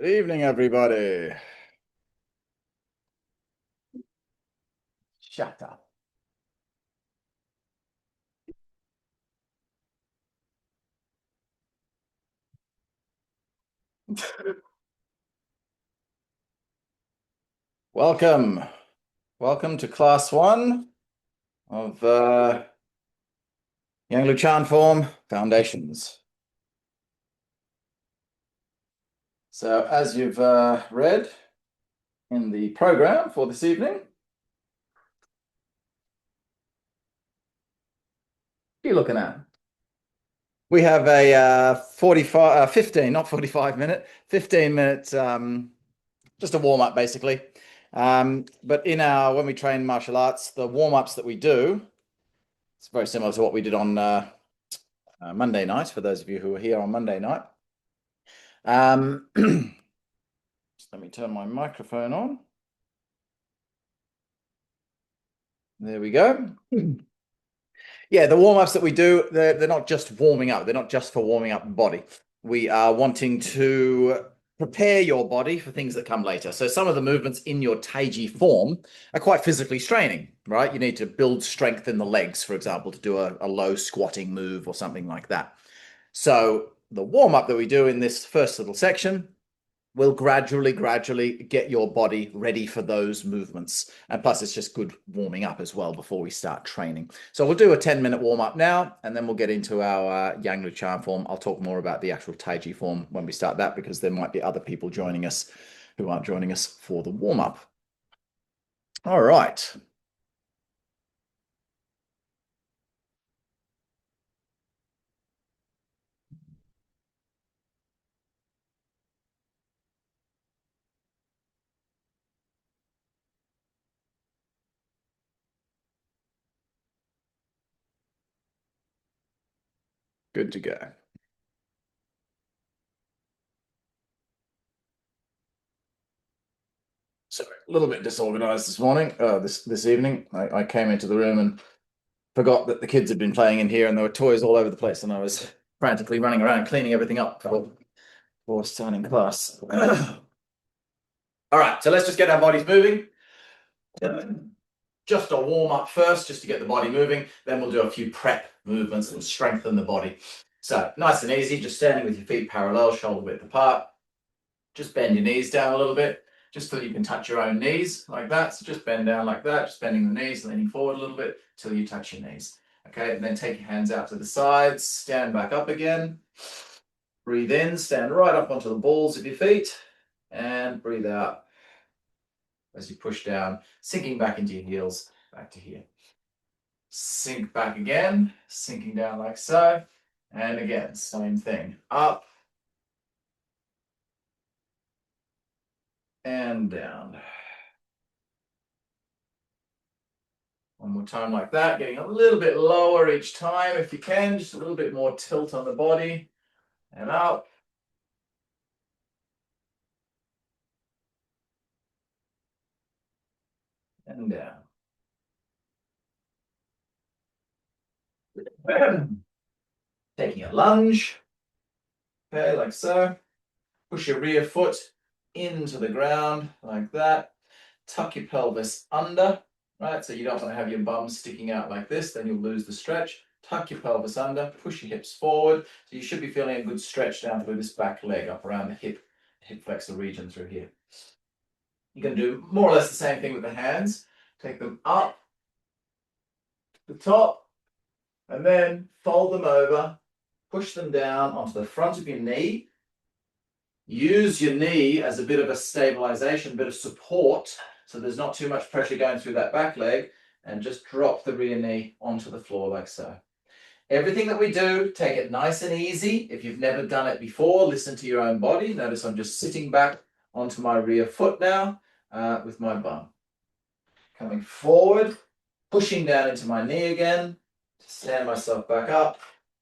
Good evening, everybody. Shut up. Welcome. Welcome to class one of Yang Luchan form foundations. So as you've read in the program for this evening, what are you looking at? We have a 15, not 45 minute, 15 minute, just a warm up basically. But when we train martial arts, the warm ups that we do, it's very similar to what we did on Monday night, for those of you who were here on Monday night. Just let me turn my microphone on. There we go. Yeah, the warm-ups that we do, they're not just warming up. They're not just for warming up the body. We are wanting to prepare your body for things that come later. So some of the movements in your Taiji form are quite physically straining, right? You need to build strength in the legs, for example, to do a low squatting move or something like that. So the warm-up that we do in this first little section will gradually get your body ready for those movements. And plus, it's just good warming up as well before we start training. So we'll do a 10-minute warm up now, and then we'll get into our Yang Luchan form. I'll talk more about the actual Taiji form when we start that, because there might be other people joining us who aren't joining us for the warm up. All right. Good to go. Sorry, a little bit disorganized this morning, this evening. I came into the room and forgot that the kids had been playing in here and there were toys all over the place, and I was frantically running around cleaning everything up for starting class. All right, so let's just get our bodies moving. Just a warm up first, just to get the body moving. Then we'll do a few prep movements that will strengthen the body. So nice and easy, just standing with your feet parallel, shoulder width apart. Just bend your knees down a little bit, just so you can touch your own knees like that. So just bend down like that, just bending the knees, leaning forward a little bit till you touch your knees. Okay, and then take your hands out to the sides, stand back up again. Breathe in, stand right up onto the balls of your feet, and breathe out as you push down, sinking back into your heels, back to here. Sink back again, sinking down like so, and again, same thing, up and down. One more time like that, getting a little bit lower each time if you can, just a little bit more tilt on the body, and up. And down. Taking a lunge, okay, like so. Push your rear foot into the ground like that. Tuck your pelvis under, right? So you don't want to have your bum sticking out like this, then you'll lose the stretch. Tuck your pelvis under, push your hips forward. So you should be feeling a good stretch down through this back leg, up around the hip flexor region through here. You can do more or less the same thing with the hands. Take them up to the top, and then fold them over, push them down onto the front of your knee. Use your knee as a bit of a stabilization, bit of support, so there's not too much pressure going through that back leg, and just drop the rear knee onto the floor like so. Everything that we do, take it nice and easy. If you've never done it before, listen to your own body. Notice I'm just sitting back onto my rear foot now with my bum. Coming forward, pushing down into my knee again, stand myself back up,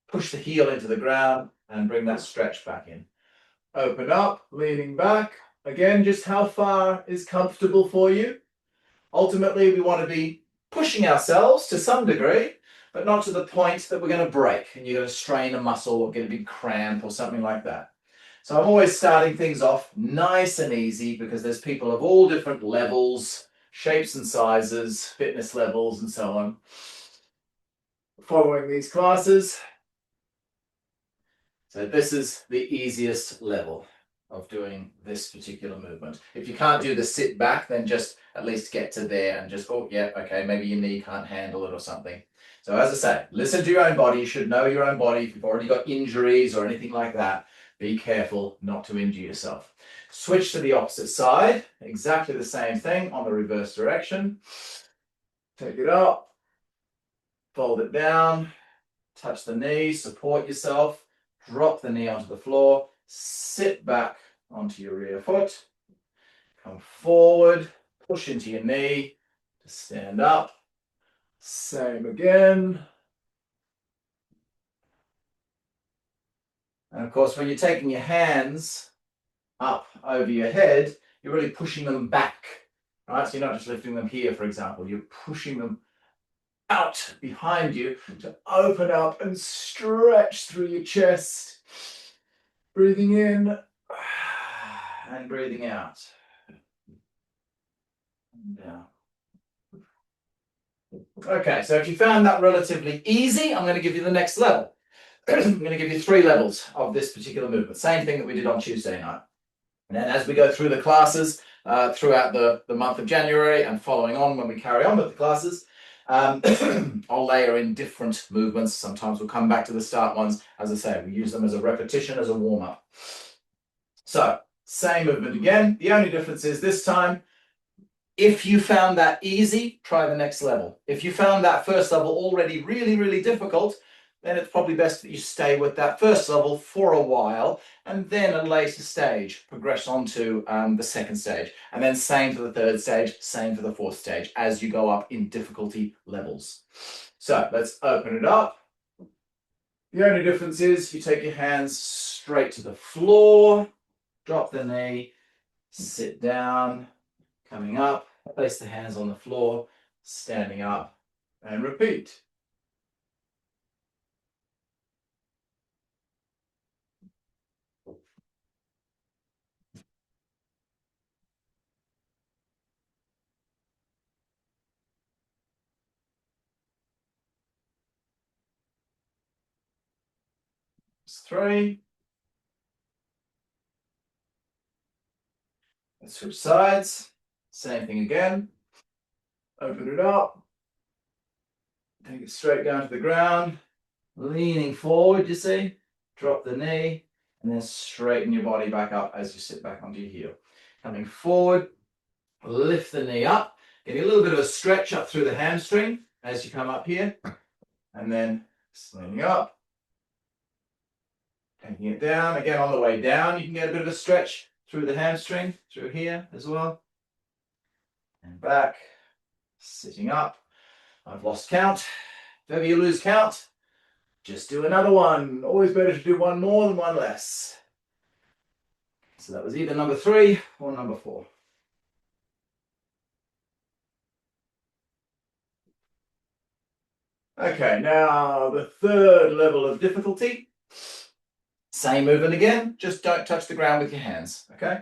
push the heel into the ground, and bring that stretch back in. Open up, leaning back. Again, just how far is comfortable for you. Ultimately, we want to be pushing ourselves to some degree, but not to the point that we're going to break and you're going to strain a muscle or get a big cramp or something like that. So I'm always starting things off nice and easy because there's people of all different levels, shapes and sizes, fitness levels, and so on, following these classes. So this is the easiest level of doing this particular movement. If you can't do the sit back, then just at least get to there and just, oh yeah, okay, maybe your knee can't handle it or something. So as I say, listen to your own body. You should know your own body. If you've already got injuries or anything like that, be careful not to injure yourself. Switch to the opposite side, exactly the same thing on the reverse direction. Take it up, fold it down, touch the knee, support yourself, drop the knee onto the floor, sit back onto your rear foot, come forward, push into your knee to stand up. Same again. And of course, when you're taking your hands up over your head, you're really pushing them back, right? So you're not just lifting them here, for example, you're pushing them out behind you to open up and stretch through your chest. Breathing in and breathing out. Down. Okay, so if you found that relatively easy, I'm going to give you the next level. I'm going to give you 3 levels of this particular movement. Same thing that we did on Tuesday night. And then as we go through the classes throughout the month of January and following on when we carry on with the classes, I'll layer in different movements. Sometimes we'll come back to the start ones. As I say, we use them as a repetition, as a warm-up. So, same movement again. The only difference is this time, if you found that easy, try the next level. If you found that first level already really, really difficult, then it's probably best that you stay with that first level for a while, and then at a later stage, progress on to the second stage. And then same for the third stage, same for the fourth stage, as you go up in difficulty levels. So let's open it up. The only difference is you take your hands straight to the floor, drop the knee, sit down, coming up, place the hands on the floor, standing up, and repeat. That's 3. Let's switch sides. Same thing again. Open it up. Take it straight down to the ground. Leaning forward, you see. Drop the knee. And then straighten your body back up as you sit back onto your heel. Coming forward. Lift the knee up. Getting a little bit of a stretch up through the hamstring as you come up here. And then sliding up. Taking it down. Again, on the way down, you can get a bit of a stretch through the hamstring, through here as well. And back. Sitting up. I've lost count. If ever you lose count, just do another one. Always better to do one more than one less. So that was either number 3 or number 4. Okay, now the third level of difficulty. Same movement again, just don't touch the ground with your hands, okay?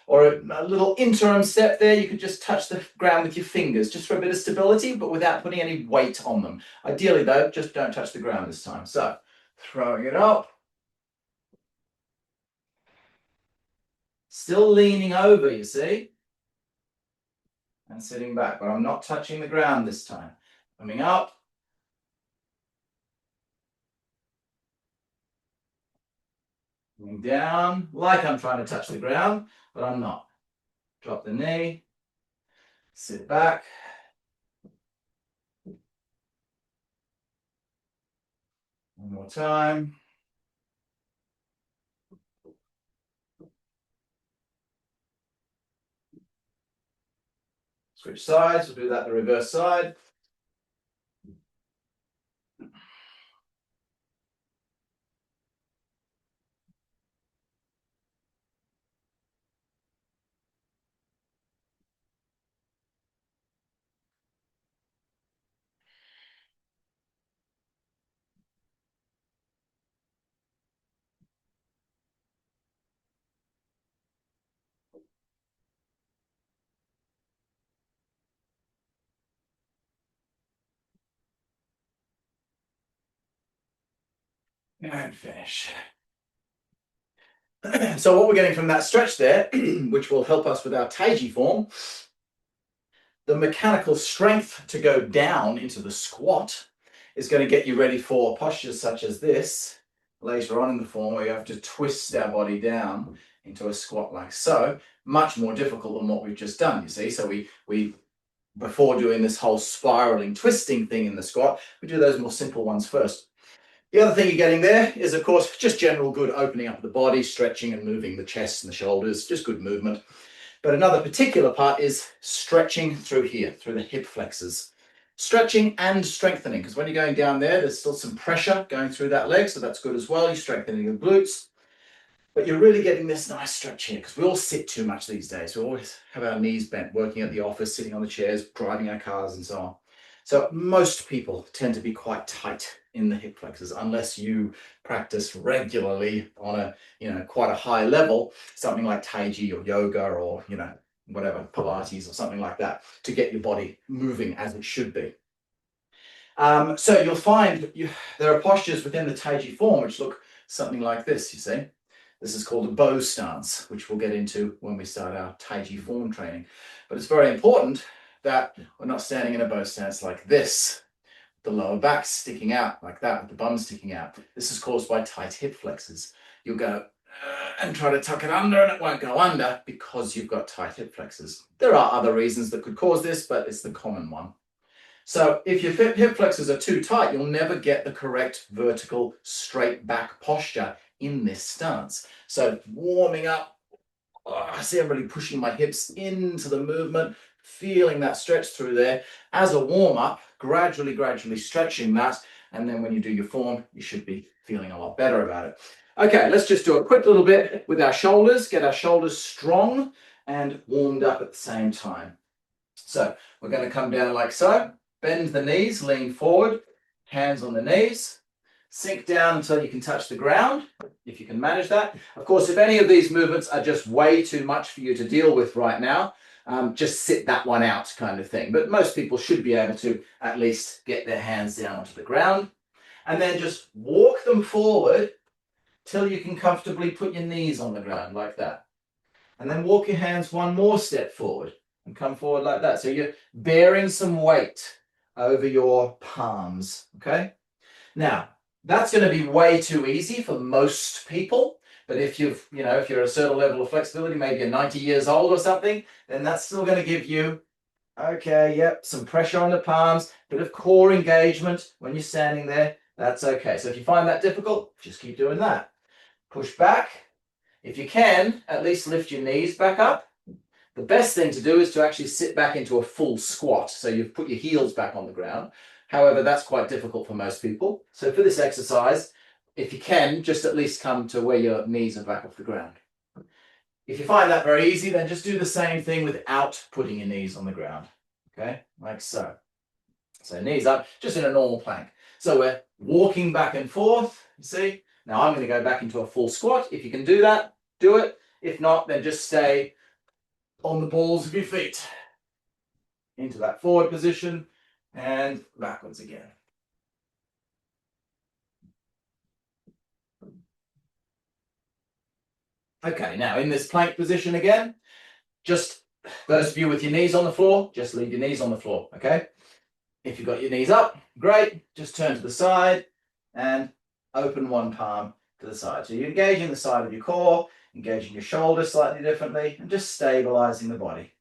Or a little interim step there, you could just touch the ground with your fingers, just for a bit of stability, but without putting any weight on them. Ideally though, just don't touch the ground this time. So, throwing it up. Still leaning over, you see? And sitting back, but I'm not touching the ground this time. Coming up. Coming down, like I'm trying to touch the ground, but I'm not. Drop the knee. Sit back. One more time. Switch sides, we'll do that the reverse side. And finish. So what we're getting from that stretch there, which will help us with our Taiji form, the mechanical strength to go down into the squat is going to get you ready for postures such as this later on in the form, where you have to twist our body down into a squat like so. Much more difficult than what we've just done, you see. So we before doing this whole spiraling twisting thing in the squat, we do those more simple ones first. The other thing you're getting there is, of course, just general good opening up of the body, stretching and moving the chest and the shoulders, just good movement. But another particular part is stretching through here, through the hip flexors. Stretching and strengthening, because when you're going down there, there's still some pressure going through that leg, so that's good as well. You're strengthening the glutes. But you're really getting this nice stretch here, because we all sit too much these days. We always have our knees bent, working at the office, sitting on the chairs, driving our cars and so on. So most people tend to be quite tight in the hip flexors, unless you practice regularly on a, quite a high level, something like Tai Chi or yoga or, whatever, Pilates or something like that, to get your body moving as it should be. So you'll find there are postures within the Taiji form which look something like this, you see. This is called a bow stance, which we'll get into when we start our Taiji form training. But it's very important that we're not standing in a bow stance like this, the lower back sticking out like that, with the bum sticking out. This is caused by tight hip flexors. You'll go and try to tuck it under, and it won't go under because you've got tight hip flexors. There are other reasons that could cause this, but it's the common one. So if your hip flexors are too tight, you'll never get the correct vertical straight back posture in this stance. So warming up, I see I'm really pushing my hips into the movement, feeling that stretch through there. As a warm up, gradually stretching that. And then when you do your form, you should be feeling a lot better about it. Okay, let's just do a quick little bit with our shoulders, get our shoulders strong and warmed up at the same time. So we're going to come down like so, bend the knees, lean forward, hands on the knees, sink down until you can touch the ground, if you can manage that. Of course, if any of these movements are just way too much for you to deal with right now, just sit that one out kind of thing. But most people should be able to at least get their hands down onto the ground. And then just walk them forward till you can comfortably put your knees on the ground like that. And then walk your hands one more step forward and come forward like that. So you're bearing some weight over your palms, okay? Now, that's going to be way too easy for most people. But if you've, if you're a certain level of flexibility, maybe you're 90 years old or something, then that's still going to give you, okay, yep, some pressure on the palms, bit of core engagement when you're standing there. That's okay. So if you find that difficult, just keep doing that. Push back. If you can, at least lift your knees back up. The best thing to do is to actually sit back into a full squat. So you've put your heels back on the ground. However, that's quite difficult for most people. So for this exercise, if you can, just at least come to where your knees are back off the ground. If you find that very easy, then just do the same thing without putting your knees on the ground. Okay, like so. So knees up, just in a normal plank. So we're walking back and forth, you see. Now I'm going to go back into a full squat. If you can do that, do it. If not, then just stay on the balls of your feet into that forward position and backwards again. Okay, now in this plank position again, just those of you with your knees on the floor, just leave your knees on the floor, okay? If you've got your knees up, great. Just turn to the side and open one palm to the side. So you're engaging the side of your core, engaging your shoulders slightly differently, and just stabilizing the body.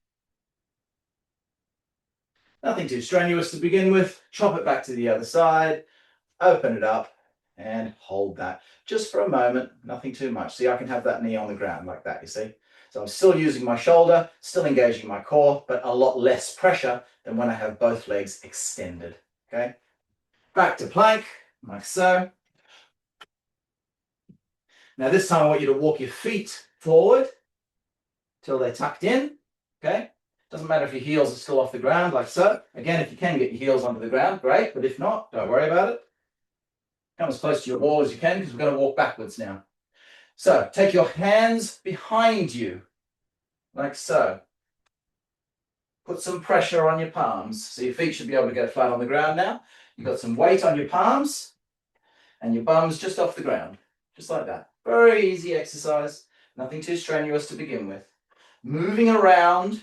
Nothing too strenuous to begin with. Chop it back to the other side, open it up, and hold that just for a moment, nothing too much. See, I can have that knee on the ground like that, you see? So I'm still using my shoulder, still engaging my core, but a lot less pressure than when I have both legs extended, okay? Back to plank, like so. Now this time I want you to walk your feet forward till they're tucked in, okay? Doesn't matter if your heels are still off the ground, like so. Again, if you can get your heels onto the ground, great, but if not, don't worry about it. Come as close to your wall as you can because we're going to walk backwards now. So take your hands behind you, like so. Put some pressure on your palms. So your feet should be able to go flat on the ground now. You've got some weight on your palms. and your bum's just off the ground, just like that. Very easy exercise, nothing too strenuous to begin with. Moving around,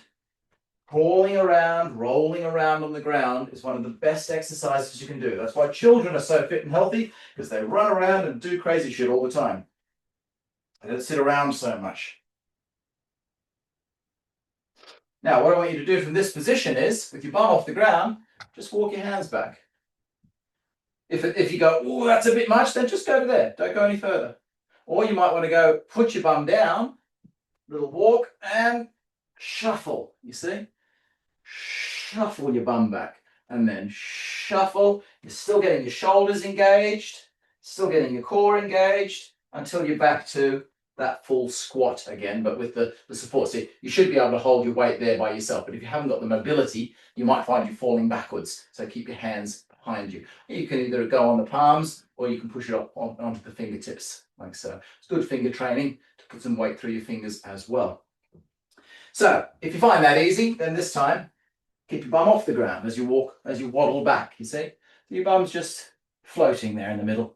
crawling around, rolling around on the ground is one of the best exercises you can do. That's why children are so fit and healthy, because they run around and do crazy shit all the time. They don't sit around so much. Now, what I want you to do from this position is, with your bum off the ground, just walk your hands back. If you go, oh, that's a bit much, then just go to there. Don't go any further. Or you might want to go, put your bum down, little walk, and shuffle, you see? Shuffle your bum back, and then shuffle. You're still getting your shoulders engaged, still getting your core engaged, until you're back to that full squat again, but with the support. So you should be able to hold your weight there by yourself, but if you haven't got the mobility, you might find you falling backwards. So keep your hands behind you. You can either go on the palms, or you can push it up onto the fingertips, like so. It's good finger training to put some weight through your fingers as well. So if you find that easy, then this time, keep your bum off the ground as you walk, as you waddle back, you see? Your bum's just floating there in the middle.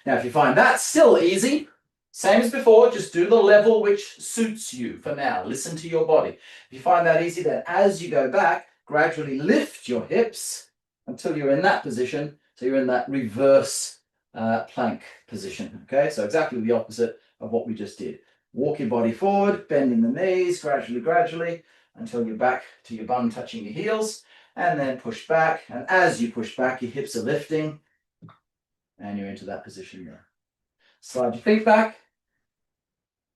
Now, if you find that still easy, same as before, just do the level which suits you for now. Listen to your body. If you find that easy, then as you go back, gradually lift your hips until you're in that position. So you're in that reverse plank position, okay? So exactly the opposite of what we just did. Walk your body forward, bending the knees gradually, until you're back to your bum touching your heels, and then push back. And as you push back, your hips are lifting, and you're into that position there. Slide your feet back,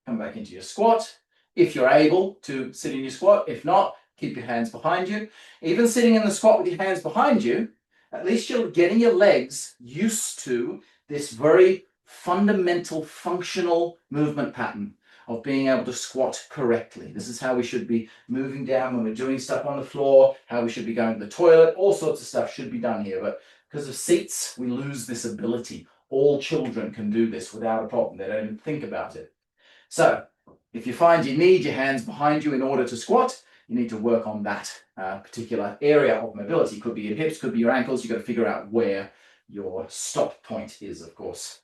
come back into your squat. If you're able to sit in your squat, if not, keep your hands behind you. Even sitting in the squat with your hands behind you, at least you're getting your legs used to this very fundamental functional movement pattern of being able to squat correctly. This is how we should be moving down when we're doing stuff on the floor, how we should be going to the toilet, all sorts of stuff should be done here. But because of seats, we lose this ability. All children can do this without a problem. They don't even think about it. So if you find you need your hands behind you in order to squat, you need to work on that particular area of mobility. Could be your hips, could be your ankles. You've got to figure out where your stop point is, of course.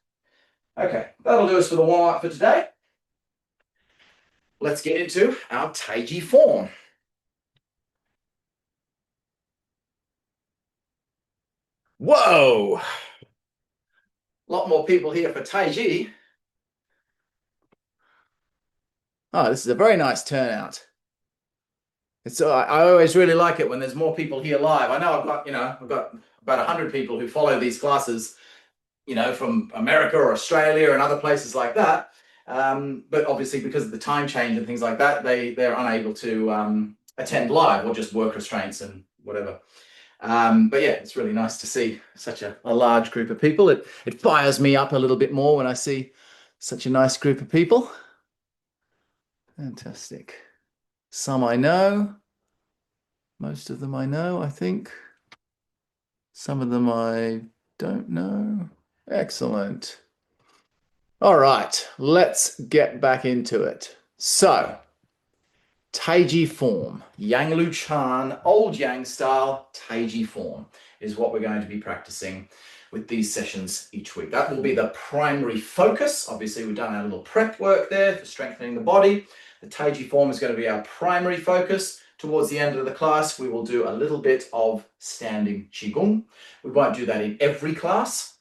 Okay, that'll do us for the warm-up for today. Let's get into our Taiji form. Whoa! A lot more people here for Taiji. Oh, this is a very nice turnout. It's I always really like it when there's more people here live. I know I've got about 100 people who follow these classes, from America or Australia and other places like that. But obviously, because of the time change and things like that, they're unable to attend live, or just work restraints and whatever. But yeah, it's really nice to see such a large group of people. It fires me up a little bit more when I see such a nice group of people. Fantastic. Some I know. Most of them I know, I think. Some of them I don't know. Excellent. All right, let's get back into it. So, Taiji form, Yang Lu Chan, Old Yang Style Taiji form is what we're going to be practicing with these sessions each week. That will be the primary focus. Obviously, we've done our little prep work there for strengthening the body. The Taiji form is going to be our primary focus. Towards the end of the class, we will do a little bit of standing Qigong. We won't do that in every class,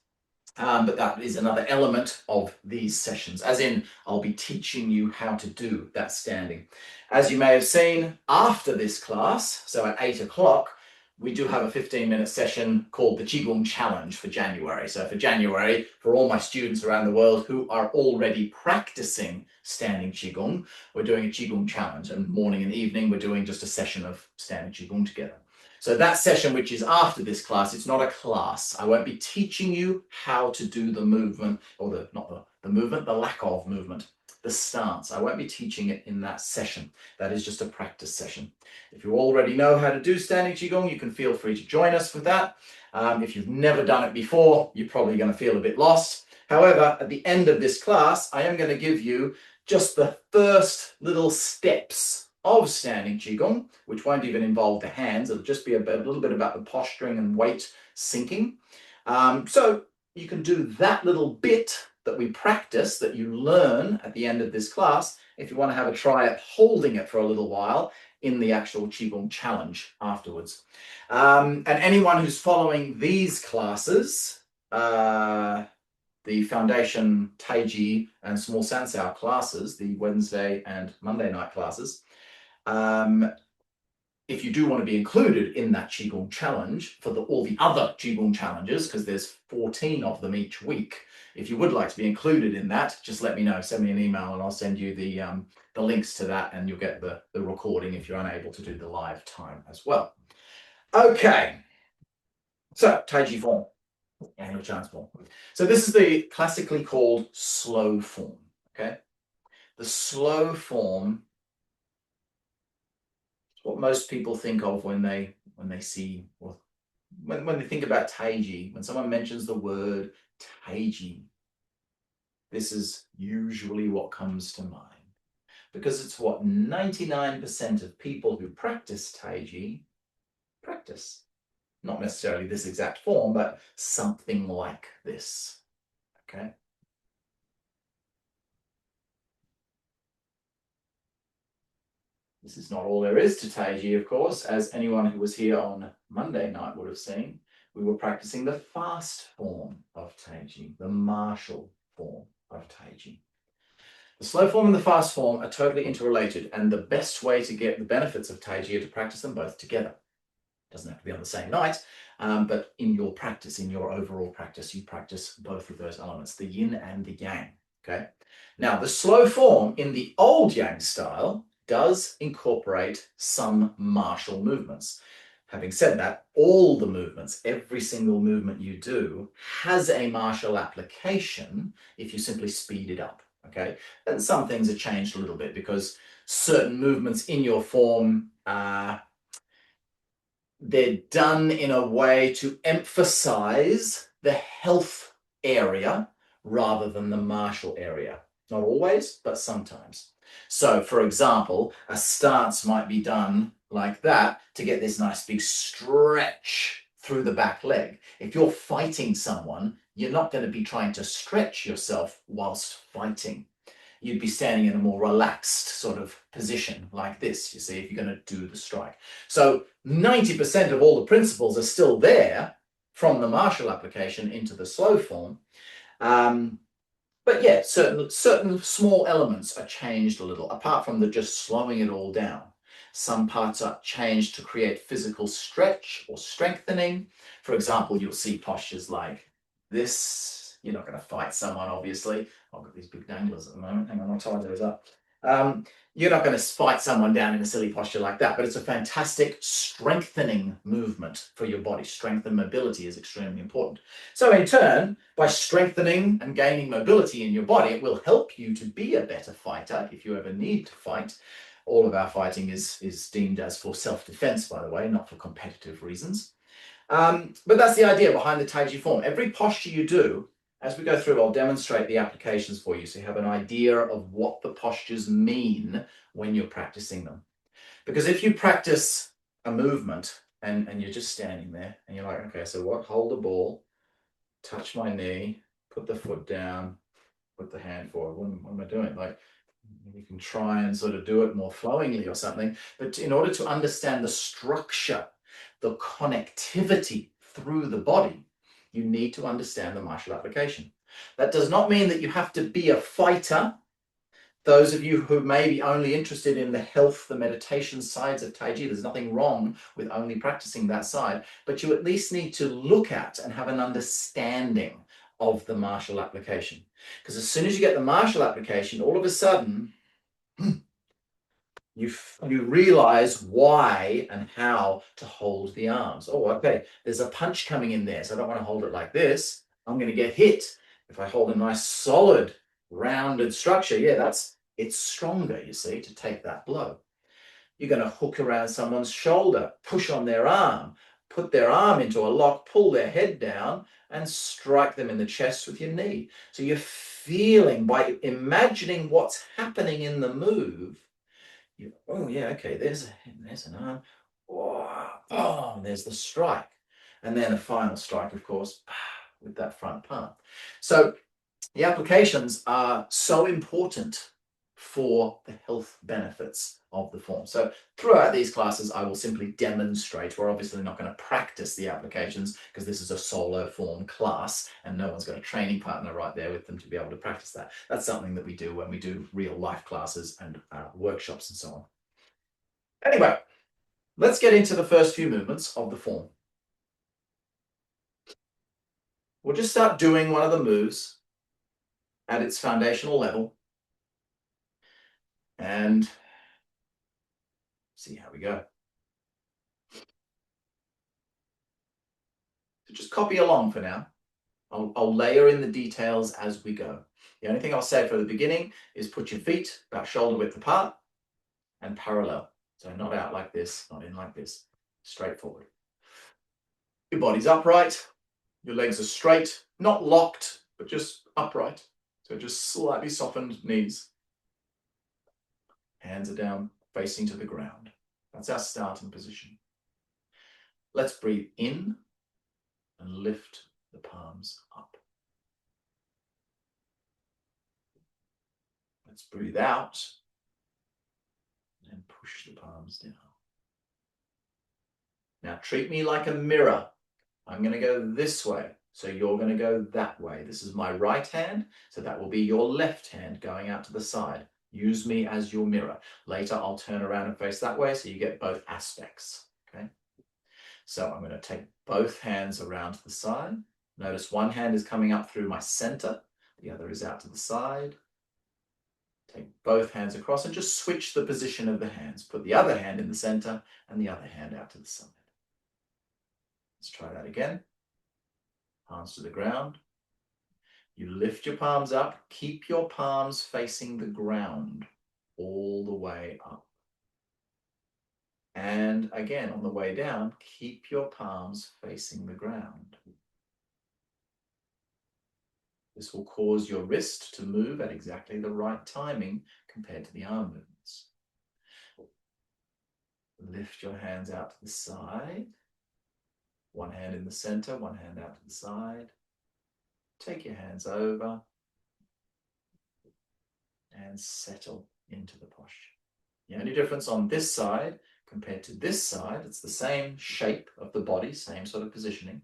but that is another element of these sessions, as in I'll be teaching you how to do that standing. As you may have seen, after this class, so at 8 o'clock, we do have a 15-minute session called the Qigong Challenge for January. So for January, for all my students around the world who are already practicing standing Qigong, we're doing a Qigong Challenge, and morning and evening, we're doing just a session of standing Qigong together. So that session, which is after this class, it's not a class. I won't be teaching you how to do the movement, or the movement, the lack of movement, the stance. I won't be teaching it in that session. That is just a practice session. If you already know how to do standing Qigong, you can feel free to join us for that. If you've never done it before, you're probably going to feel a bit lost. However, at the end of this class, I am going to give you just the first little steps of standing Qigong, which won't even involve the hands. It'll just be a little bit about the posturing and weight sinking. So you can do that little bit that we practice, that you learn at the end of this class, if you want to have a try at holding it for a little while in the actual Qigong challenge afterwards. And anyone who's following these classes, the Foundation Taiji and Small Sansao classes, the Wednesday and Monday night classes, if you do want to be included in that Qigong challenge for all the other Qigong challenges, because there's 14 of them each week, if you would like to be included in that, just let me know. Send me an email and I'll send you the links to that, and you'll get the recording if you're unable to do the live time as well. Okay, so Taiji form, annual chance form. So this is the classically called slow form, okay? The slow form is what most people think of when they see, or when they think about Taiji. When someone mentions the word Taiji, this is usually what comes to mind, because it's what 99% of people who practice Taiji practice. Not necessarily this exact form, but something like this, okay? This is not all there is to Taiji, of course. As anyone who was here on Monday night would have seen, we were practicing the fast form of Taiji, the martial form of Taiji. The slow form and the fast form are totally interrelated, and the best way to get the benefits of Taiji are to practice them both together. It doesn't have to be on the same night, but in your practice, in your overall practice, you practice both of those elements, the yin and the yang, okay? Now, the slow form in the Old Yang style does incorporate some martial movements. Having said that, all the movements, every single movement you do has a martial application if you simply speed it up, okay? And some things are changed a little bit because certain movements in your form they're done in a way to emphasize the health area rather than the martial area. Not always, but sometimes. So, for example, a stance might be done like that to get this nice big stretch through the back leg. If you're fighting someone, you're not going to be trying to stretch yourself whilst fighting. You'd be standing in a more relaxed sort of position like this, you see, if you're going to do the strike. So 90% of all the principles are still there from the martial application into the slow form. But yeah, certain small elements are changed a little, apart from the just slowing it all down. Some parts are changed to create physical stretch or strengthening. For example, you'll see postures like this. You're not going to fight someone, obviously. I've got these big danglers at the moment. Hang on, I'll tie those up. You're not going to fight someone down in a silly posture like that, but it's a fantastic strengthening movement for your body. Strength and mobility is extremely important. So in turn, by strengthening and gaining mobility in your body, it will help you to be a better fighter if you ever need to fight. All of our fighting is deemed as for self-defense, by the way, not for competitive reasons. But that's the idea behind the Taiji form. Every posture you do, as we go through, I'll demonstrate the applications for you so you have an idea of what the postures mean when you're practicing them. Because if you practice a movement and you're just standing there and you're like, okay, so what? Hold the ball, touch my knee, put the foot down, put the hand forward. What am I doing? Like, you can try and sort of do it more flowingly or something. But in order to understand the structure, the connectivity through the body, you need to understand the martial application. That does not mean that you have to be a fighter. Those of you who may be only interested in the health, the meditation sides of Taiji, there's nothing wrong with only practicing that side, but you at least need to look at and have an understanding of the martial application. Because as soon as you get the martial application, all of a sudden, you realize why and how to hold the arms. Oh, okay, there's a punch coming in there, so I don't want to hold it like this. I'm going to get hit. If I hold a nice solid rounded structure, yeah, it's stronger, you see, to take that blow. You're going to hook around someone's shoulder, push on their arm, put their arm into a lock, pull their head down, and strike them in the chest with your knee. So you're feeling, by imagining what's happening in the move, oh yeah, okay, there's an arm. Oh, there's the strike. And then the final strike, of course, with that front palm. So the applications are so important for the health benefits of the form. So throughout these classes, I will simply demonstrate. We're obviously not going to practice the applications because this is a solo form class and no one's got a training partner right there with them to be able to practice that. That's something that we do when we do real life classes and workshops and so on. Anyway, let's get into the first few movements of the form. We'll just start doing one of the moves at its foundational level and see how we go. So just copy along for now. I'll layer in the details as we go. The only thing I'll say for the beginning is put your feet about shoulder width apart and parallel. So not out like this, not in like this, straight forward. Your body's upright, your legs are straight, not locked, but just upright. So just slightly softened knees. Hands are down, facing to the ground. That's our starting position. Let's breathe in and lift the palms up. Let's breathe out and push the palms down. Now treat me like a mirror. I'm going to go this way, so you're going to go that way. This is my right hand, so that will be your left hand going out to the side. Use me as your mirror. Later, I'll turn around and face that way, so you get both aspects, okay? So I'm going to take both hands around to the side. Notice one hand is coming up through my center, the other is out to the side. Take both hands across and just switch the position of the hands. Put the other hand in the center and the other hand out to the side. Let's try that again. Palms to the ground. You lift your palms up. Keep your palms facing the ground all the way up. And again, on the way down, keep your palms facing the ground. This will cause your wrist to move at exactly the right timing compared to the arm movements. Lift your hands out to the side. One hand in the center, one hand out to the side. Take your hands over and settle into the posture. The only difference on this side compared to this side, it's the same shape of the body, same sort of positioning.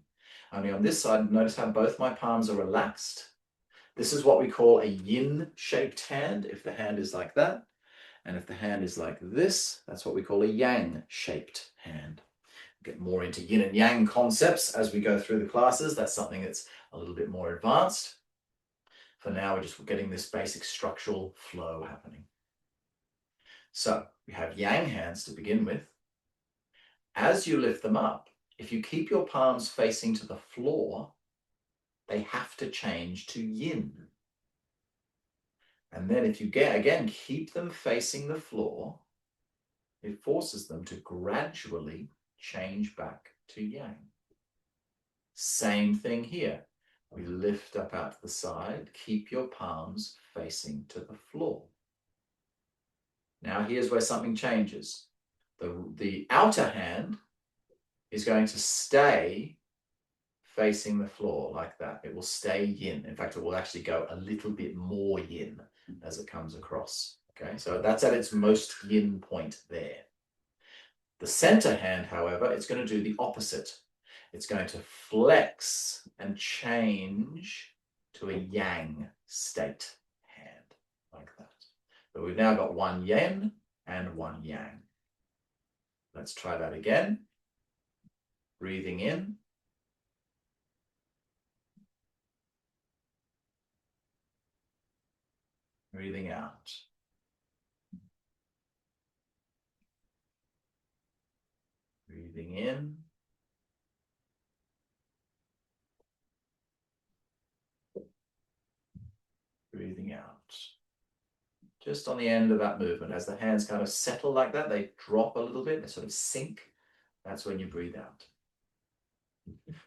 Only on this side, notice how both my palms are relaxed. This is what we call a yin-shaped hand, if the hand is like that. And if the hand is like this, that's what we call a yang-shaped hand. We'll get more into yin and yang concepts as we go through the classes. That's something that's a little bit more advanced. For now, we're just getting this basic structural flow happening. So we have yang hands to begin with. As you lift them up, if you keep your palms facing to the floor, they have to change to yin. And then if you again keep them facing the floor, it forces them to gradually change back to yang. Same thing here. We lift up out to the side, keep your palms facing to the floor. Now here's where something changes. The outer hand is going to stay facing the floor like that. It will stay yin. In fact, it will actually go a little bit more yin as it comes across. Okay, so that's at its most yin point there. The center hand, however, it's going to do the opposite. It's going to flex and change to a yang state hand like that. So we've now got one yin and one yang. Let's try that again. Breathing in. Breathing out. Breathing in. Breathing out. Just on the end of that movement, as the hands kind of settle like that, they drop a little bit, they sort of sink. That's when you breathe out.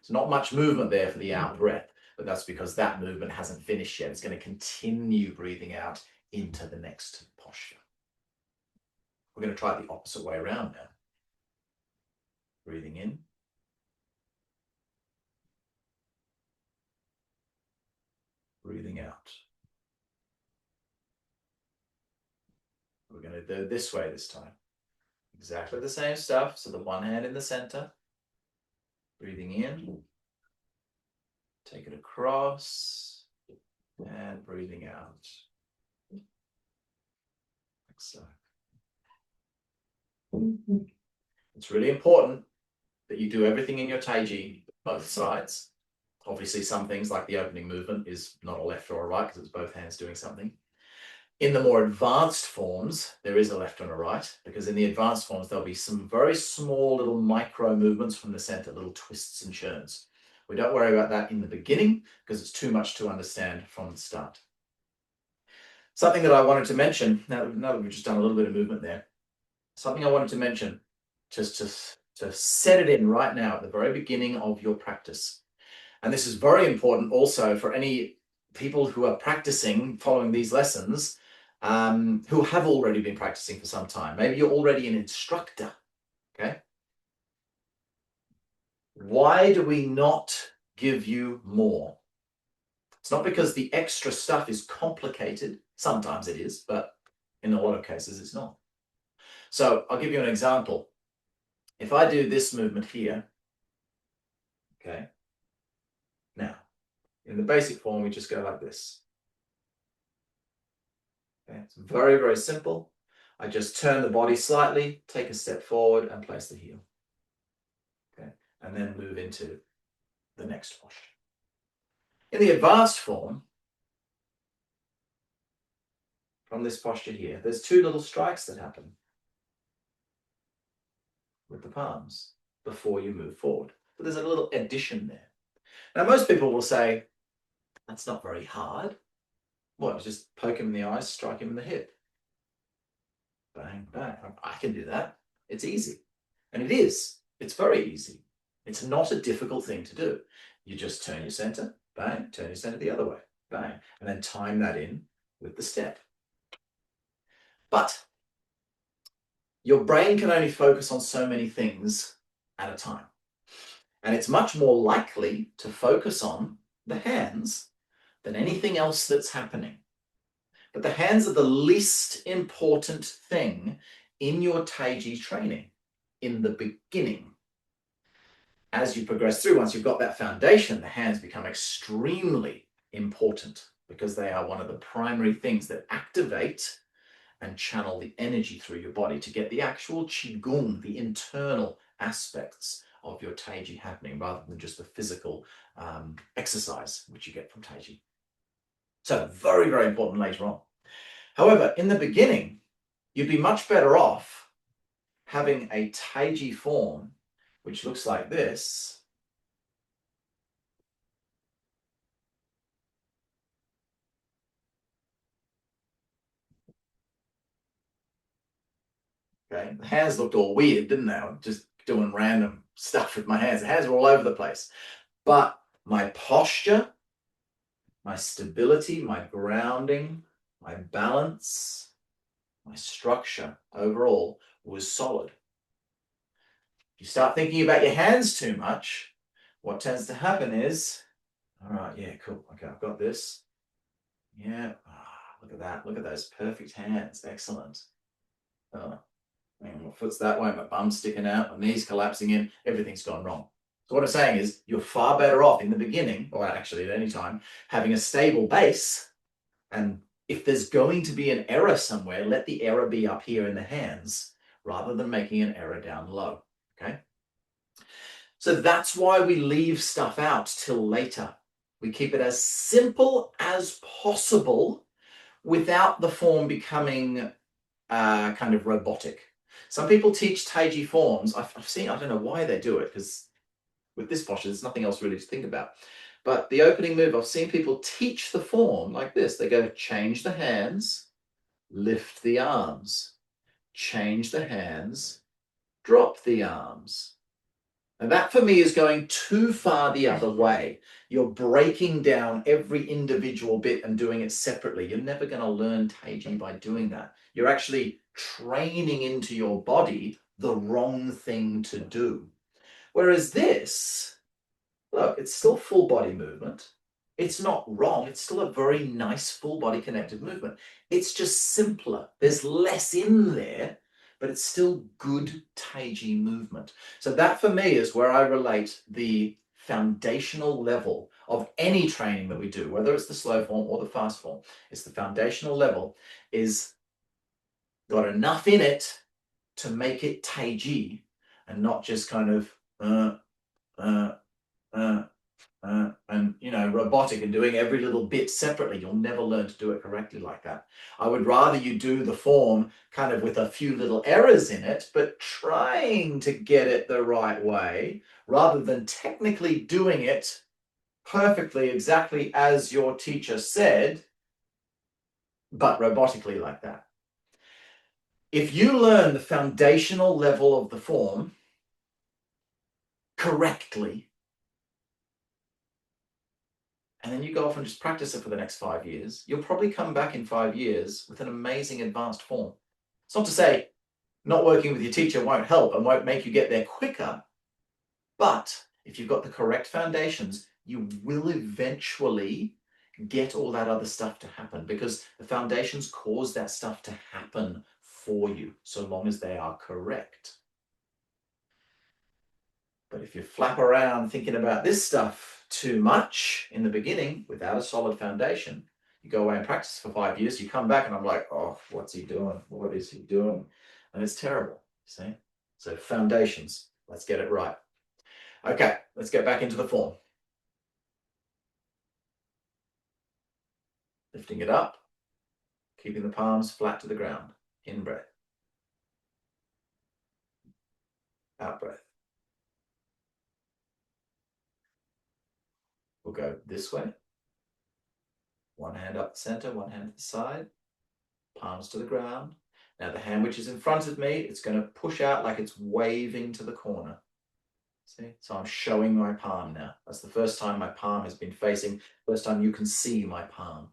So not much movement there for the out breath, but that's because that movement hasn't finished yet. It's going to continue breathing out into the next posture. We're going to try it the opposite way around now. Breathing in. out. We're going to do it this way this time. Exactly the same stuff. So the one hand in the center, breathing in, take it across, and breathing out. Like so. It's really important that you do everything in your Taiji, both sides. Obviously, some things like the opening movement is not a left or a right because it's both hands doing something. In the more advanced forms, there is a left and a right, because in the advanced forms, there'll be some very small little micro movements from the center, little twists and churns. We don't worry about that in the beginning because it's too much to understand from the start. Something that I wanted to mention, now that we've just done a little bit of movement there, something I wanted to mention, just to set it in right now at the very beginning of your practice. And this is very important also for any people who are practicing, following these lessons, who have already been practicing for some time. Maybe you're already an instructor, okay? Why do we not give you more? It's not because the extra stuff is complicated. Sometimes it is, but in a lot of cases it's not. So I'll give you an example. If I do this movement here, okay? Now, in the basic form, we just go like this. Okay? It's very, very simple. I just turn the body slightly, take a step forward and place the heel. Okay? And then move into the next posture. In the advanced form, from this posture here, there's two little strikes that happen with the palms before you move forward. But there's a little addition there. Now, most people will say, that's not very hard. What, you just poke him in the eyes, strike him in the hip. Bang, bang. I can do that. It's easy. And it is. It's very easy. It's not a difficult thing to do. You just turn your center, bang, turn your center the other way, bang, and then time that in with the step. But your brain can only focus on so many things at a time. And it's much more likely to focus on the hands than anything else that's happening. But the hands are the least important thing in your Taiji training in the beginning. As you progress through, once you've got that foundation, the hands become extremely important because they are one of the primary things that activate and channel the energy through your body to get the actual Qigong, the internal aspects of your Taiji happening rather than just the physical exercise which you get from Taiji. So very, very important later on. However, in the beginning, you'd be much better off having a Taiji form which looks like this. Okay, the hands looked all weird, didn't they? I'm just doing random stuff with my hands. The hands were all over the place. But my posture, my stability, my grounding, my balance, my structure overall was solid. You start thinking about your hands too much, what tends to happen is, all right, yeah, cool. Okay, I've got this. Yeah, look at that. Look at those perfect hands. Excellent. Oh, man, my foot's that way, my bum's sticking out, my knees collapsing in, everything's gone wrong. So what I'm saying is you're far better off in the beginning, or actually at any time, having a stable base. And if there's going to be an error somewhere, let the error be up here in the hands rather than making an error down low, okay? So that's why we leave stuff out till later. We keep it as simple as possible without the form becoming kind of robotic. Some people teach Taiji forms. I've seen, I don't know why they do it, because with this posture, there's nothing else really to think about. But the opening move, I've seen people teach the form like this. They go, change the hands, lift the arms, change the hands, drop the arms. And that for me is going too far the other way. You're breaking down every individual bit and doing it separately. You're never going to learn Taiji by doing that. You're actually training into your body the wrong thing to do. Whereas this, look, it's still full body movement. It's not wrong. It's still a very nice full body connected movement. It's just simpler. There's less in there, but it's still good Taiji movement. So that for me is where I relate the foundational level of any training that we do, whether it's the slow form or the fast form. It's the foundational level is got enough in it to make it Taiji and not just kind of uh, uh, and robotic and doing every little bit separately. You'll never learn to do it correctly like that. I would rather you do the form kind of with a few little errors in it, but trying to get it the right way rather than technically doing it perfectly exactly as your teacher said, but robotically like that. If you learn the foundational level of the form correctly, and then you go off and just practice it for the next 5 years, you'll probably come back in 5 years with an amazing advanced form. It's not to say not working with your teacher won't help and won't make you get there quicker, but if you've got the correct foundations, you will eventually get all that other stuff to happen because the foundations cause that stuff to happen for you, so long as they are correct. But if you flap around thinking about this stuff too much in the beginning without a solid foundation, you go away and practice for 5 years, you come back and I'm like, oh, what's he doing? What is he doing? And it's terrible, see? So foundations, let's get it right. Okay, let's get back into the form. Lifting it up, keeping the palms flat to the ground. In breath. Out breath. We'll go this way. One hand up the center, one hand to the side. Palms to the ground. Now the hand which is in front of me, it's going to push out like it's waving to the corner. See? So I'm showing my palm now. That's the first time my palm has been facing, first time you can see my palm.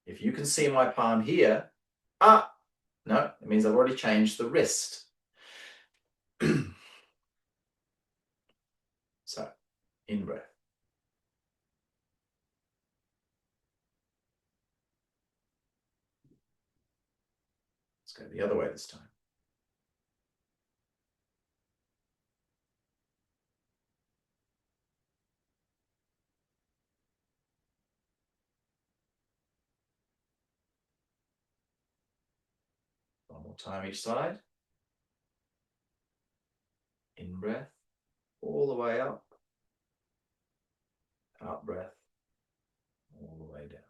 If you can see my palm here, no, it means I've already changed the wrist. So, in breath. Let's go the other way this time. One more time each side. In breath, all the way up. Out breath, all the way down.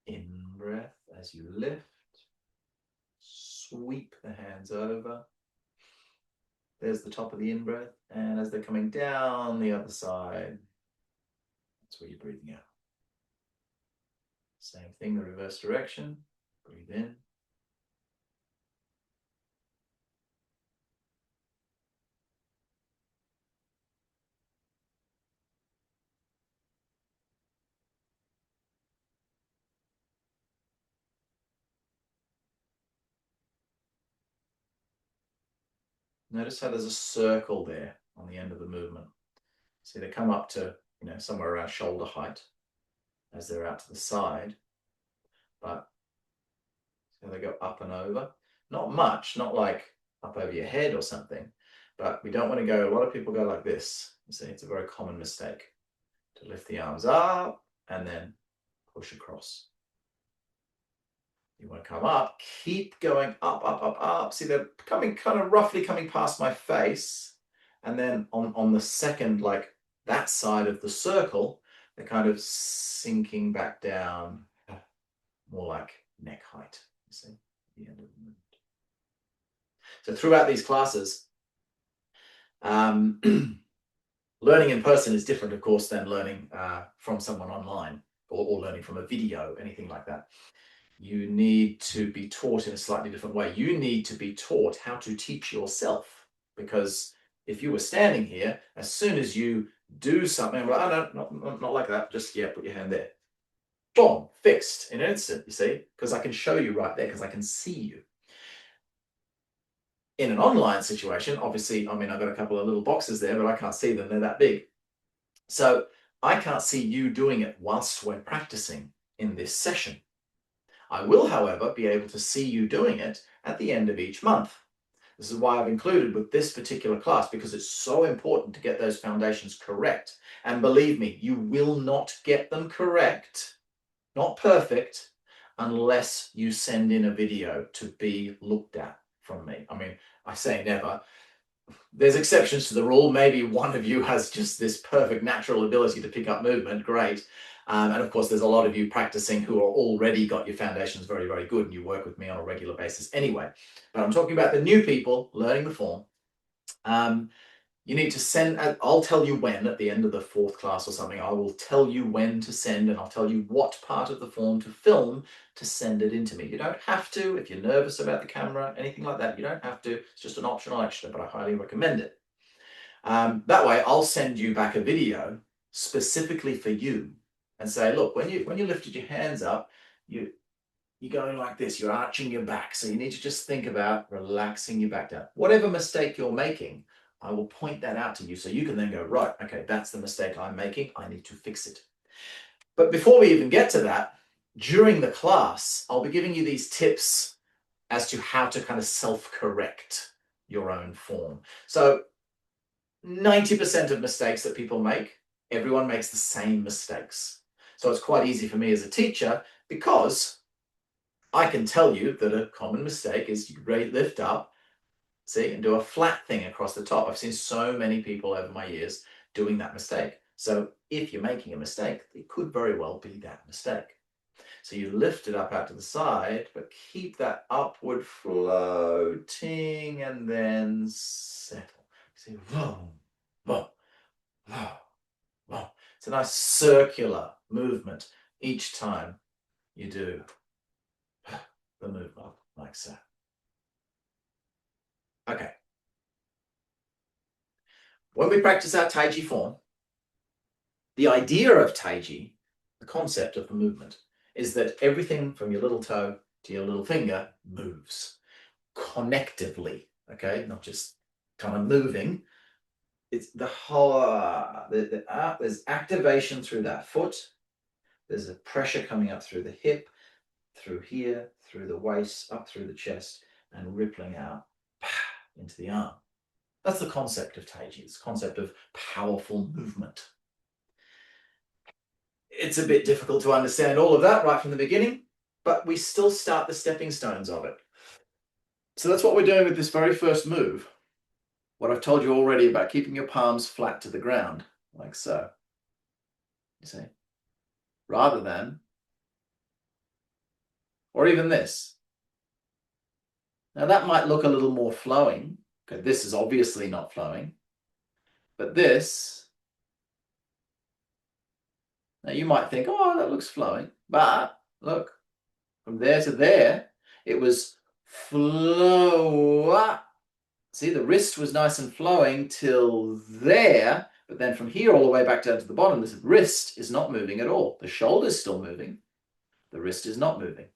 In breath as you lift, sweep the hands over. There's the top of the in-breath, and as they're coming down the other side, that's where you're breathing out. Same thing, the reverse direction. Breathe in. Notice how there's a circle there on the end of the movement. See, they come up to, somewhere around shoulder height as they're out to the side, but so they go up and over. Not much, not like up over your head or something, but we don't want to go, a lot of people go like this. You see, it's a very common mistake to lift the arms up and then push across. You want to come up, keep going up, up, up, up. See, they're coming kind of roughly coming past my face. And then on the second, like that side of the circle, they're kind of sinking back down, more like neck height, you see, at the end of the movement. So throughout these classes, learning in person is different, of course, than learning from someone online or learning from a video, anything like that. You need to be taught in a slightly different way. You need to be taught how to teach yourself, because if you were standing here, as soon as you do something, I'm like, oh, no, not like that. Just, put your hand there. Boom, fixed in an instant, you see, because I can show you right there, because I can see you. In an online situation, obviously, I mean, I've got a couple of little boxes there, but I can't see them. They're that big. So I can't see you doing it whilst we're practicing in this session. I will, however, be able to see you doing it at the end of each month. This is why I've included with this particular class, because it's so important to get those foundations correct. And believe me, you will not get them correct, not perfect, unless you send in a video to be looked at from me. I mean, I say never. There's exceptions to the rule. Maybe one of you has just this perfect natural ability to pick up movement. Great. And of course, there's a lot of you practicing who are already got your foundations very, very good, and you work with me on a regular basis anyway. But I'm talking about the new people learning the form. You need to send, I'll tell you when at the end of the 4th class or something, I will tell you when to send, and I'll tell you what part of the form to film to send it into me. You don't have to, if you're nervous about the camera, anything like that, you don't have to. It's just an optional extra, but I highly recommend it. That way, I'll send you back a video specifically for you and say, look, when you lifted your hands up, you're going like this, you're arching your back. So you need to just think about relaxing your back down. Whatever mistake you're making, I will point that out to you so you can then go, right, okay, that's the mistake I'm making. I need to fix it. But before we even get to that, during the class, I'll be giving you these tips as to how to kind of self-correct your own form. So 90% of mistakes that people make, everyone makes the same mistakes. So it's quite easy for me as a teacher, because I can tell you that a common mistake is you lift up, see, and do a flat thing across the top. I've seen so many people over my years doing that mistake. So if you're making a mistake, it could very well be that mistake. So you lift it up out to the side, but keep that upward floating and then settle. See, whoa, whoa, whoa, whoa. It's a nice circular movement each time you do the movement like so. Okay. When we practice our Taiji form, the idea of Taiji, the concept of the movement, is that everything from your little toe to your little finger moves connectively, okay? Not just kind of moving. It's the whole, there's activation through that foot. There's a pressure coming up through the hip, through here, through the waist, up through the chest, and rippling out into the arm. That's the concept of Taiji. It's the concept of powerful movement. It's a bit difficult to understand all of that right from the beginning, but we still start the stepping stones of it. So that's what we're doing with this very first move. What I've told you already about keeping your palms flat to the ground, like so. You see? Rather than, or even this. Now that might look a little more flowing. Okay, this is obviously not flowing. But this, now you might think, oh, that looks flowing. But look, from there to there, it was flow. See, the wrist was nice and flowing till there, but then from here all the way back down to the bottom, this wrist is not moving at all. The shoulder's still moving. The wrist is not moving.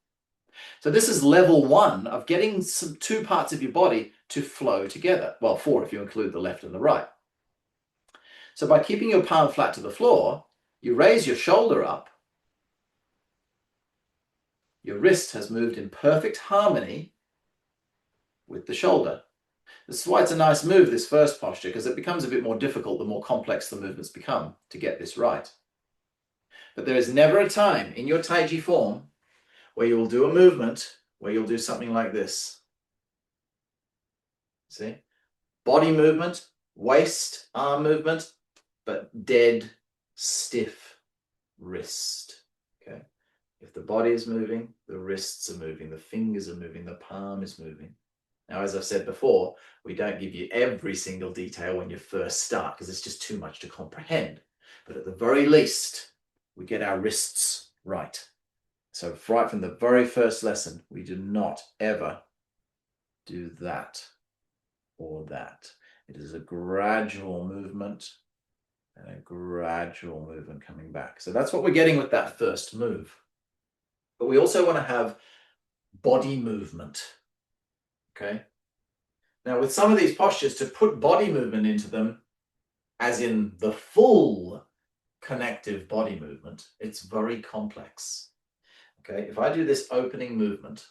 So this is level 1 of getting some 2 parts of your body to flow together. Well, 4 if you include the left and the right. So by keeping your palm flat to the floor, you raise your shoulder up. Your wrist has moved in perfect harmony with the shoulder. This is why it's a nice move, this first posture, because it becomes a bit more difficult the more complex the movements become to get this right. But there is never a time in your Taiji form where you will do a movement where you'll do something like this. See? Body movement, waist, arm movement, but dead, stiff wrist. Okay? If the body is moving, the wrists are moving, the fingers are moving, the palm is moving. Now, as I've said before, we don't give you every single detail when you first start because it's just too much to comprehend. But at the very least, we get our wrists right. So right from the very first lesson, we do not ever do that or that. It is a gradual movement and a gradual movement coming back. So that's what we're getting with that first move. But we also want to have body movement. Okay? Now, with some of these postures, to put body movement into them, as in the full connective body movement, it's very complex. Okay, if I do this opening movement,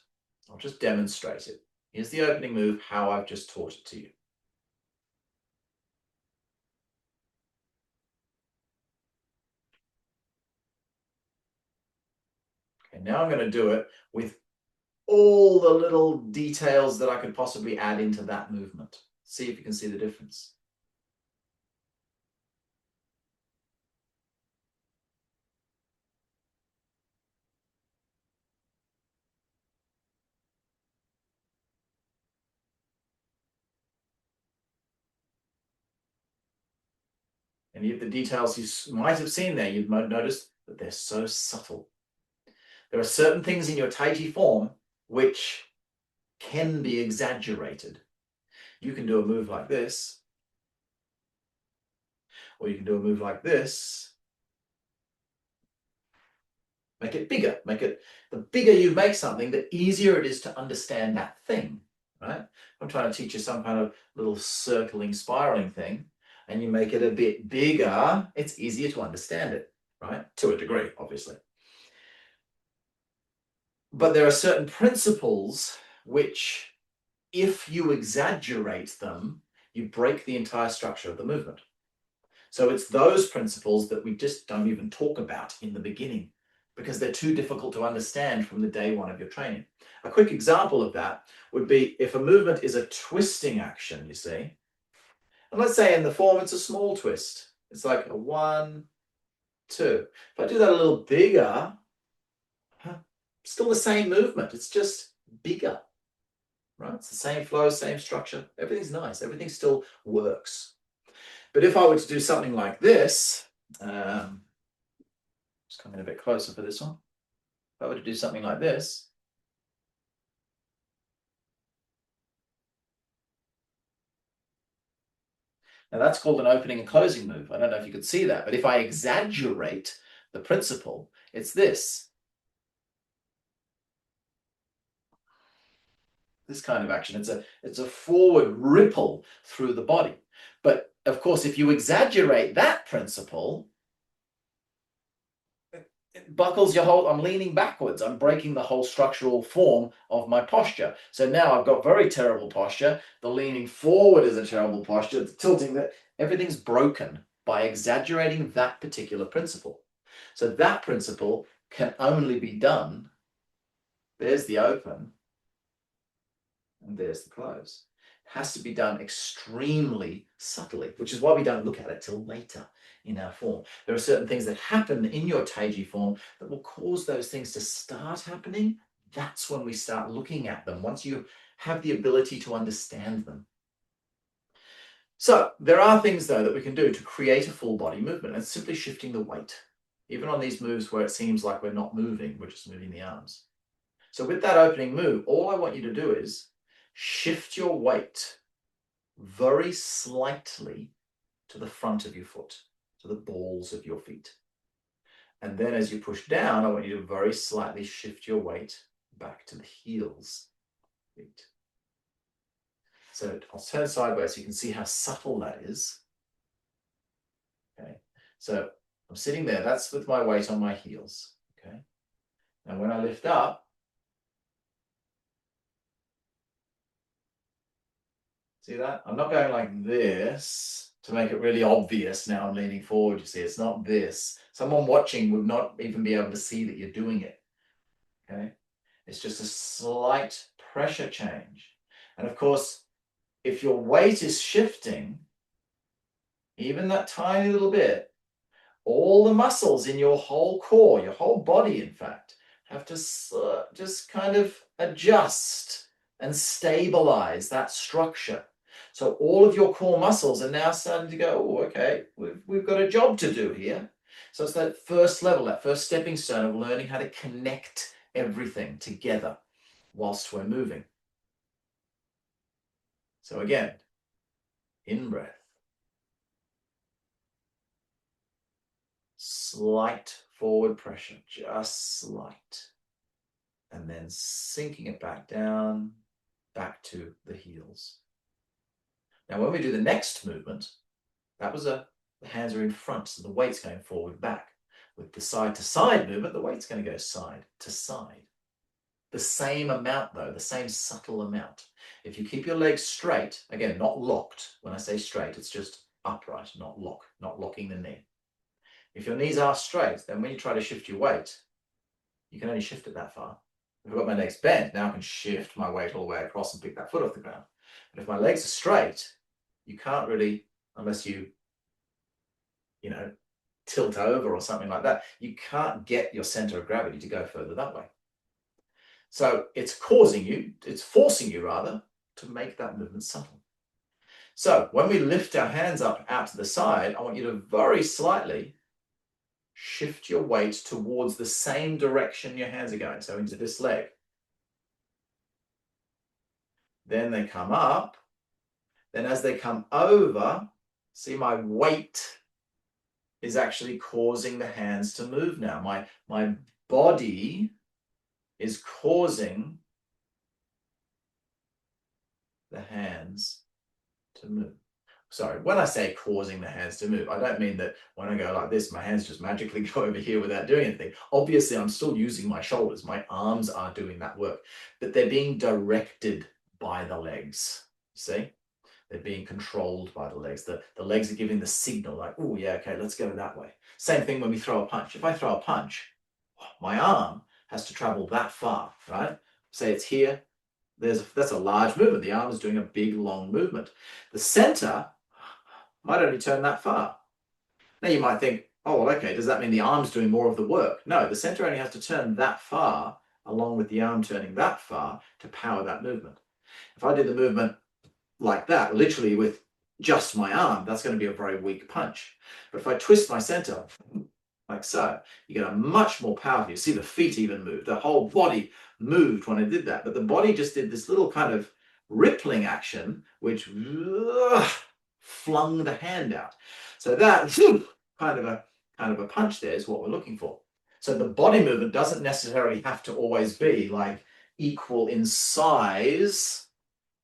I'll just demonstrate it. Here's the opening move, how I've just taught it to you. Okay, now I'm going to do it with all the little details that I could possibly add into that movement. See if you can see the difference. Any of the details you might have seen there, you've noticed that they're so subtle. There are certain things in your Tai Chi form which can be exaggerated. You can do a move like this, or you can do a move like this. Make it bigger. The bigger you make something, the easier it is to understand that thing, right? I'm trying to teach you some kind of little circling, spiraling thing, and you make it a bit bigger, it's easier to understand it, right? To a degree, obviously. But there are certain principles which, if you exaggerate them, you break the entire structure of the movement. So it's those principles that we just don't even talk about in the beginning because they're too difficult to understand from the day one of your training. A quick example of that would be if a movement is a twisting action, you see, and let's say in the form it's a small twist. It's like a 1, 2. If I do that a little bigger, still the same movement. It's just bigger, right? It's the same flow, same structure. Everything's nice. Everything still works. But if I were to do something like this, just coming a bit closer for this one. If I were to do something like this, now that's called an opening and closing move. I don't know if you could see that, but if I exaggerate the principle, it's this. This kind of action. It's a forward ripple through the body. But of course, if you exaggerate that principle, it buckles your whole, I'm leaning backwards. I'm breaking the whole structural form of my posture. So now I've got very terrible posture. The leaning forward is a terrible posture. The tilting, that everything's broken by exaggerating that particular principle. So that principle can only be done. There's the open and there's the close. It has to be done extremely subtly, which is why we don't look at it till later in our form. There are certain things that happen in your Taiji form that will cause those things to start happening. That's when we start looking at them, once you have the ability to understand them. So there are things, though, that we can do to create a full body movement, and simply shifting the weight. Even on these moves where it seems like we're not moving, we're just moving the arms. So with that opening move, all I want you to do is shift your weight very slightly to the front of your foot, to the balls of your feet. And then as you push down, I want you to very slightly shift your weight back to the heels of the feet. So I'll turn sideways so you can see how subtle that is. Okay, so I'm sitting there, that's with my weight on my heels. Okay, and when I lift up, see that? I'm not going like this to make it really obvious now I'm leaning forward, you see. It's not this. Someone watching would not even be able to see that you're doing it. Okay? It's just a slight pressure change. And of course, if your weight is shifting, even that tiny little bit, all the muscles in your whole core, your whole body, in fact, have to just kind of adjust and stabilize that structure. So all of your core muscles are now starting to go, oh, okay, we've got a job to do here. So it's that first level, that first stepping stone of learning how to connect everything together whilst we're moving. So again, in breath, slight forward pressure, just slight. And then sinking it back down, back to the heels. Now, when we do the next movement, that was the hands are in front, so the weight's going forward, back. With the side to side movement, the weight's going to go side to side. The same amount though, the same subtle amount. If you keep your legs straight, again, not locked. When I say straight, it's just upright, not locking the knee. If your knees are straight, then when you try to shift your weight, you can only shift it that far. If I've got my legs bent, now I can shift my weight all the way across and pick that foot off the ground. But if my legs are straight, you can't really, unless you tilt over or something like that, you can't get your center of gravity to go further that way. So it's forcing you rather, to make that movement subtle. So when we lift our hands up out to the side, I want you to very slightly shift your weight towards the same direction your hands are going, so into this leg. Then they come up. Then as they come over, see my weight is actually causing the hands to move now. My body is causing the hands to move. Sorry, when I say causing the hands to move, I don't mean that when I go like this, my hands just magically go over here without doing anything. Obviously, I'm still using my shoulders. My arms are doing that work, but they're being directed by the legs. See? They're being controlled by the legs. The legs are giving the signal like, oh, yeah, okay, let's go that way. Same thing when we throw a punch. If I throw a punch, my arm has to travel that far, right? Say it's here. That's a large movement. The arm is doing a big, long movement. The center might only turn that far. Now you might think, oh, well, okay, does that mean the arm's doing more of the work? No, the center only has to turn that far along with the arm turning that far to power that movement. If I did the movement like that, literally with just my arm, that's going to be a very weak punch. But if I twist my center like so, you get a much more powerful. You see the feet even move. The whole body moved when I did that. But the body just did this little kind of rippling action, which flung the hand out. So that kind of a punch there is what we're looking for. So the body movement doesn't necessarily have to always be like equal in size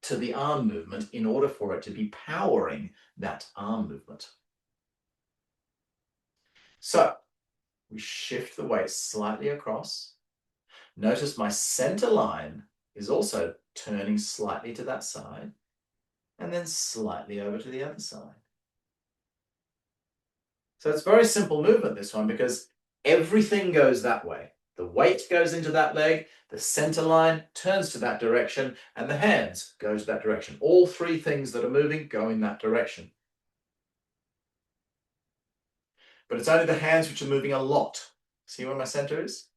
to the arm movement in order for it to be powering that arm movement. So we shift the weight slightly across. Notice my center line is also turning slightly to that side and then slightly over to the other side. So it's a very simple movement, this one, because everything goes that way. The weight goes into that leg, the center line turns to that direction, and the hands go to that direction. All three things that are moving go in that direction. But it's only the hands which are moving a lot. See where my center is?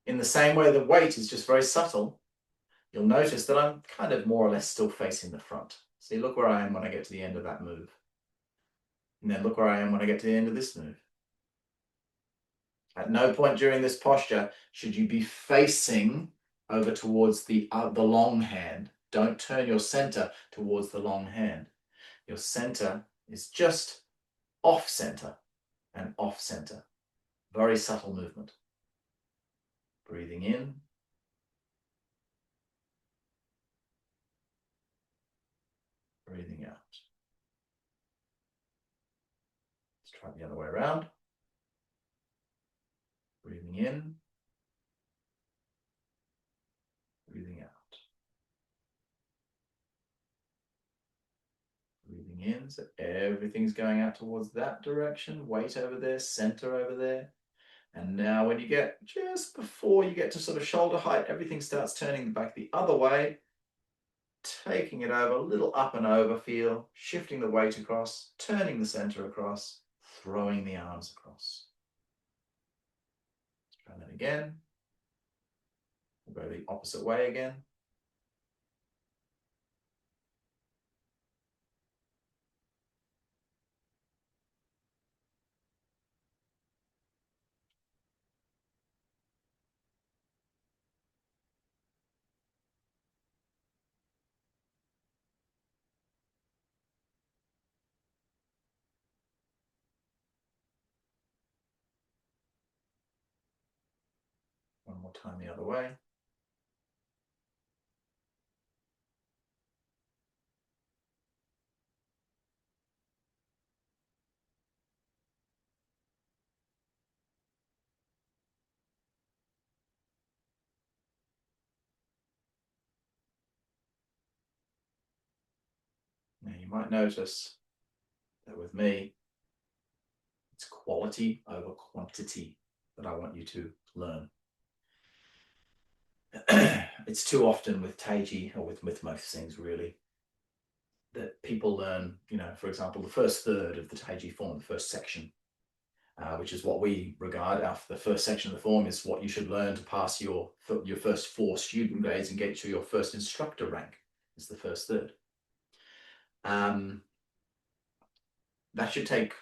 In the same way, the weight is just very subtle. You'll notice that I'm kind of more or less still facing the front. See, look where I am when I get to the end of that move. And then look where I am when I get to the end of this move. At no point during this posture should you be facing over towards the long hand. Don't turn your center towards the long hand. Your center is just off center and off center. Very subtle movement. Breathing in. Breathing out. Let's try it the other way around. Breathing in. Breathing out. Breathing in, so everything's going out towards that direction. Weight over there, center over there. And now when you get just before you get to sort of shoulder height, everything starts turning back the other way, taking it over, a little up and over feel, shifting the weight across, turning the center across, throwing the arms across. Let's try that again. We'll go the opposite way again. One more time the other way. you might notice that with me, it's quality over quantity that I want you to learn. It's too often with Taiji, or with most things really, that people learn, for example, the first third of the Taiji form, the first section, which is what we regard after the first section of the form is what you should learn to pass your first 4 student grades and get to your first instructor rank, is the first third. That should take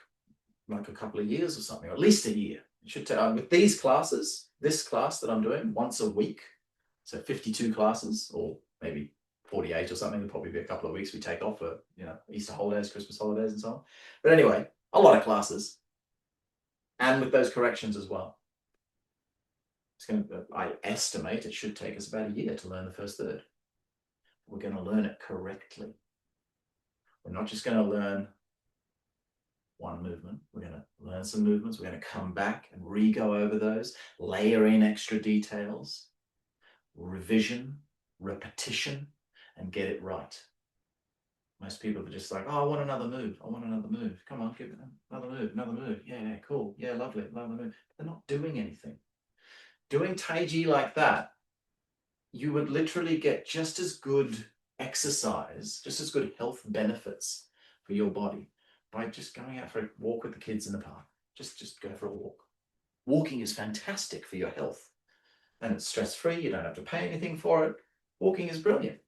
like a couple of years or something, or at least a year. It should take, with these classes, this class that I'm doing once a week, so 52 classes, or maybe 48 or something. There'll probably be a couple of weeks we take off for, Easter holidays, Christmas holidays, and so on. But anyway, a lot of classes, and with those corrections as well. I estimate it should take us about a year to learn the first third. We're going to learn it correctly. We're not just going to learn one movement. We're going to learn some movements. We're going to come back and re-go over those, layer in extra details, revision, repetition, and get it right. Most people are just like, oh, I want another move. I want another move. Come on, give it another move, another move. Yeah, cool. Yeah, lovely, another move. They're not doing anything. Doing Taiji like that, you would literally get just as good exercise, just as good health benefits for your body by just going out for a walk with the kids in the park. Just go for a walk. Walking is fantastic for your health. And it's stress-free. You don't have to pay anything for it. Walking is brilliant.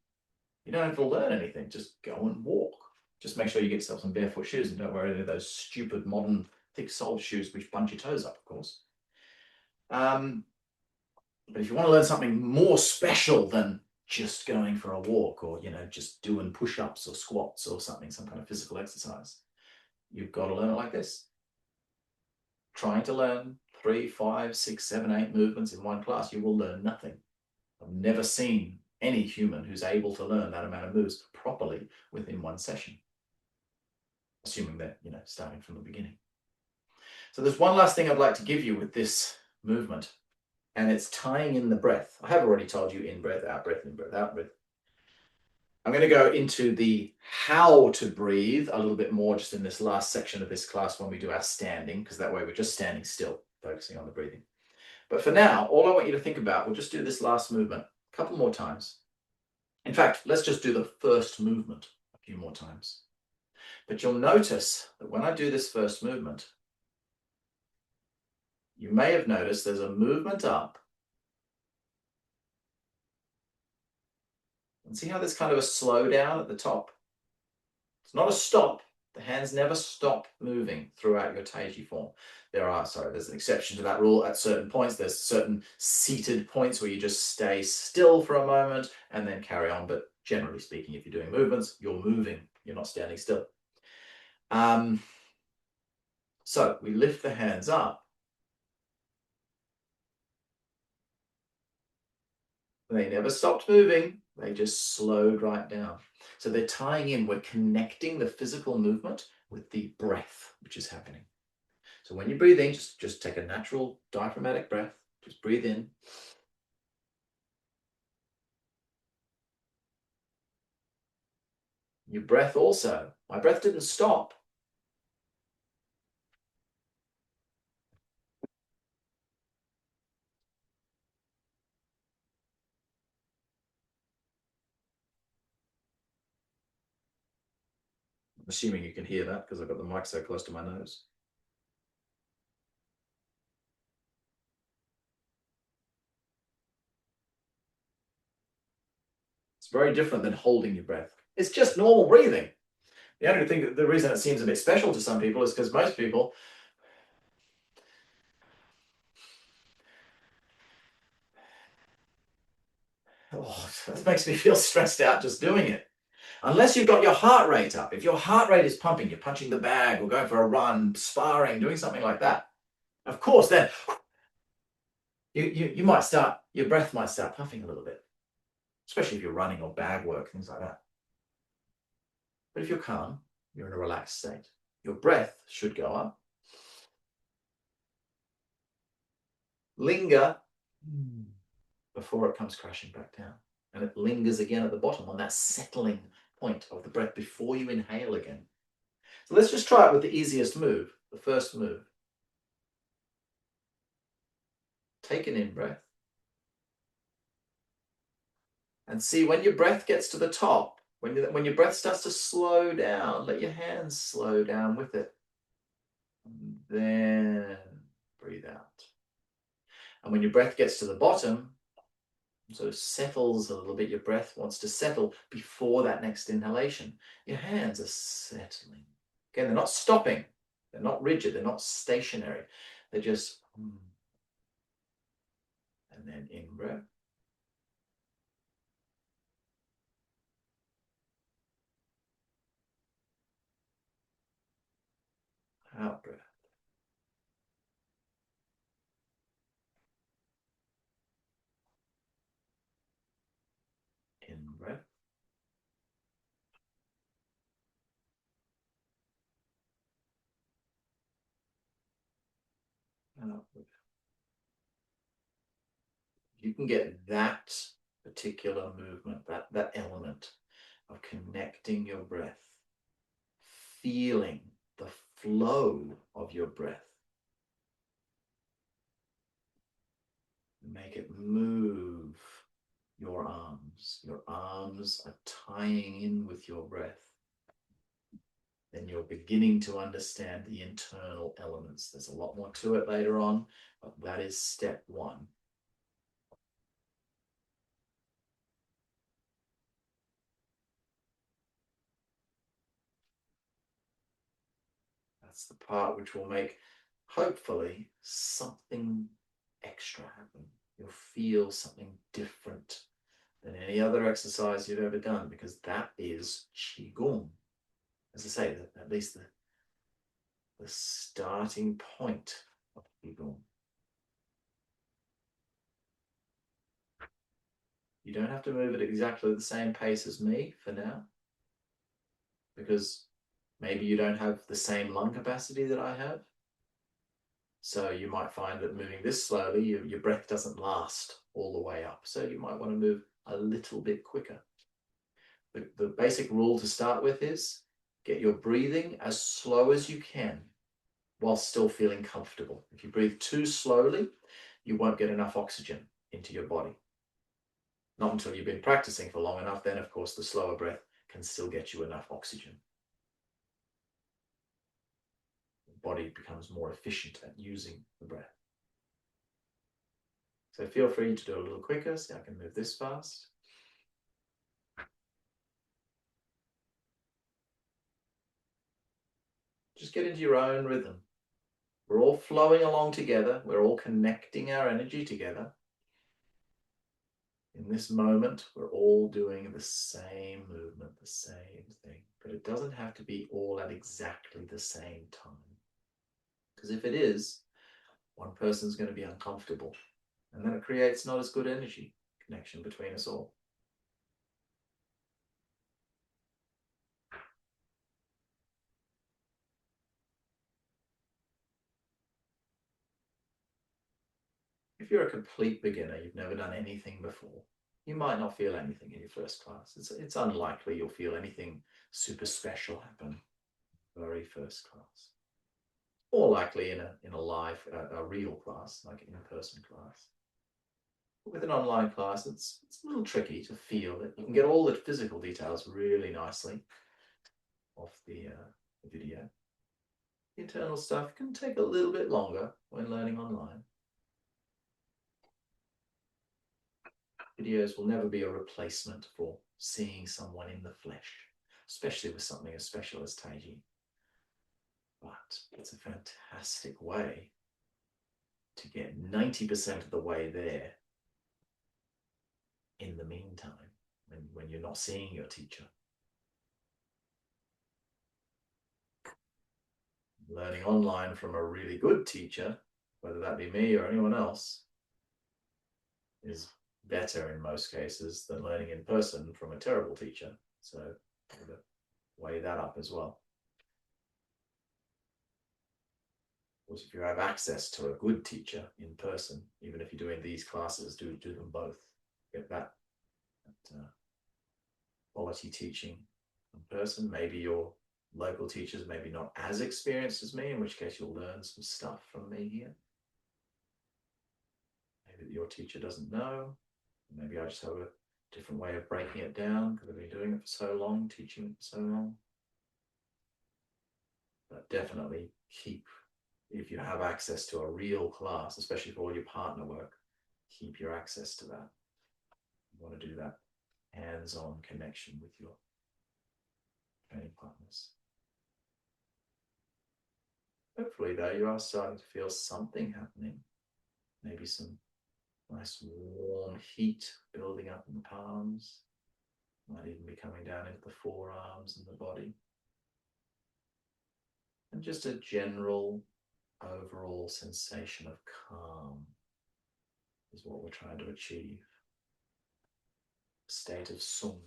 You don't have to learn anything. Just go and walk. Just make sure you get yourself some barefoot shoes and don't wear any of those stupid modern thick-soled shoes which bunch your toes up, of course. But if you want to learn something more special than just going for a walk, or just doing push-ups or squats or something, some kind of physical exercise, you've got to learn it like this. Trying to learn 3, 5, 6, 7, 8 movements in one class, you will learn nothing. I've never seen any human who's able to learn that amount of moves properly within one session, assuming that starting from the beginning. So there's one last thing I'd like to give you with this movement, and it's tying in the breath. I have already told you in breath, out breath, in breath, out breath. I'm going to go into the how to breathe a little bit more just in this last section of this class when we do our standing, because that way we're just standing still, focusing on the breathing. But for now, all I want you to think about, we'll just do this last movement a couple more times. In fact, let's just do the first movement a few more times. But you'll notice that when I do this first movement, you may have noticed there's a movement up. And see how there's kind of a slowdown at the top? It's not a stop. The hands never stop moving throughout your Taiji form. There's an exception to that rule at certain points. There's certain seated points where you just stay still for a moment and then carry on. But generally speaking, if you're doing movements, you're moving. You're not standing still. So we lift the hands up. They never stopped moving. They just slowed right down. So they're tying in. We're connecting the physical movement with the breath, which is happening. So when you breathe in, just take a natural diaphragmatic breath. Just breathe in. Your breath also. My breath didn't stop. I'm assuming you can hear that because I've got the mic so close to my nose. It's very different than holding your breath. It's just normal breathing. The reason it seems a bit special to some people is because most people, it makes me feel stressed out just doing it. Unless you've got your heart rate up. If your heart rate is pumping, you're punching the bag or going for a run, sparring, doing something like that. Of course, then you might start, your breath might start puffing a little bit, especially if you're running or bag work, things like that. But if you're calm, you're in a relaxed state. Your breath should go up. Linger before it comes crashing back down. And it lingers again at the bottom on that settling point of the breath before you inhale again. So let's just try it with the easiest move, the first move. Take an in-breath. And see, when your breath gets to the top, when your breath starts to slow down, let your hands slow down with it. And then breathe out. And when your breath gets to the bottom, so settles a little bit, your breath wants to settle before that next inhalation. Your hands are settling. Again, they're not stopping. They're not rigid. They're not stationary. They're just, and then in-breath. Out-breath. In-breath. Out-breath. You can get that particular movement, that element of connecting your breath, feeling the flow of your breath. Make it move your arms. Your arms are tying in with your breath. Then you're beginning to understand the internal elements. There's a lot more to it later on, but that is step one. That's the part which will make, hopefully, something extra happen. You'll feel something different than any other exercise you've ever done, because that is Qigong. As I say, at least the starting point of Qigong. You don't have to move at exactly the same pace as me for now, because maybe you don't have the same lung capacity that I have. So you might find that moving this slowly, your breath doesn't last all the way up. So you might want to move a little bit quicker. The basic rule to start with is get your breathing as slow as you can while still feeling comfortable. If you breathe too slowly, you won't get enough oxygen into your body. Not until you've been practicing for long enough, then of course the slower breath can still get you enough oxygen. The body becomes more efficient at using the breath. So feel free to do a little quicker. See, I can move this fast. Just get into your own rhythm. We're all flowing along together. We're all connecting our energy together. In this moment, we're all doing the same movement, the same thing. But it doesn't have to be all at exactly the same time. Because if it is, one person's going to be uncomfortable. And then it creates not as good energy connection between us all. If you're a complete beginner, you've never done anything before, you might not feel anything in your first class. It's unlikely you'll feel anything super special happen very first class. Or likely in a live, a real class, like an in-person class. With an online class, it's a little tricky to feel it. You can get all the physical details really nicely off the video. The internal stuff can take a little bit longer when learning online. Videos will never be a replacement for seeing someone in the flesh, especially with something as special as Tai Chi. But it's a fantastic way to get 90% of the way there in the meantime, when you're not seeing your teacher. Learning online from a really good teacher, whether that be me or anyone else, is better in most cases than learning in person from a terrible teacher. So weigh that up as well. Of course, if you have access to a good teacher in person, even if you're doing these classes, do them both. Get that quality teaching in person. Maybe your local teachers maybe not as experienced as me, in which case you'll learn some stuff from me here. Maybe your teacher doesn't know. Maybe I just have a different way of breaking it down because I've been doing it for so long, teaching it for so long. But definitely keep, if you have access to a real class, especially for all your partner work, keep your access to that. You want to do that hands-on connection with your training partners. Hopefully, though, you are starting to feel something happening. Maybe some nice warm heat building up in the palms. Might even be coming down into the forearms and the body. And just a general overall sensation of calm is what we're trying to achieve. A state of sum.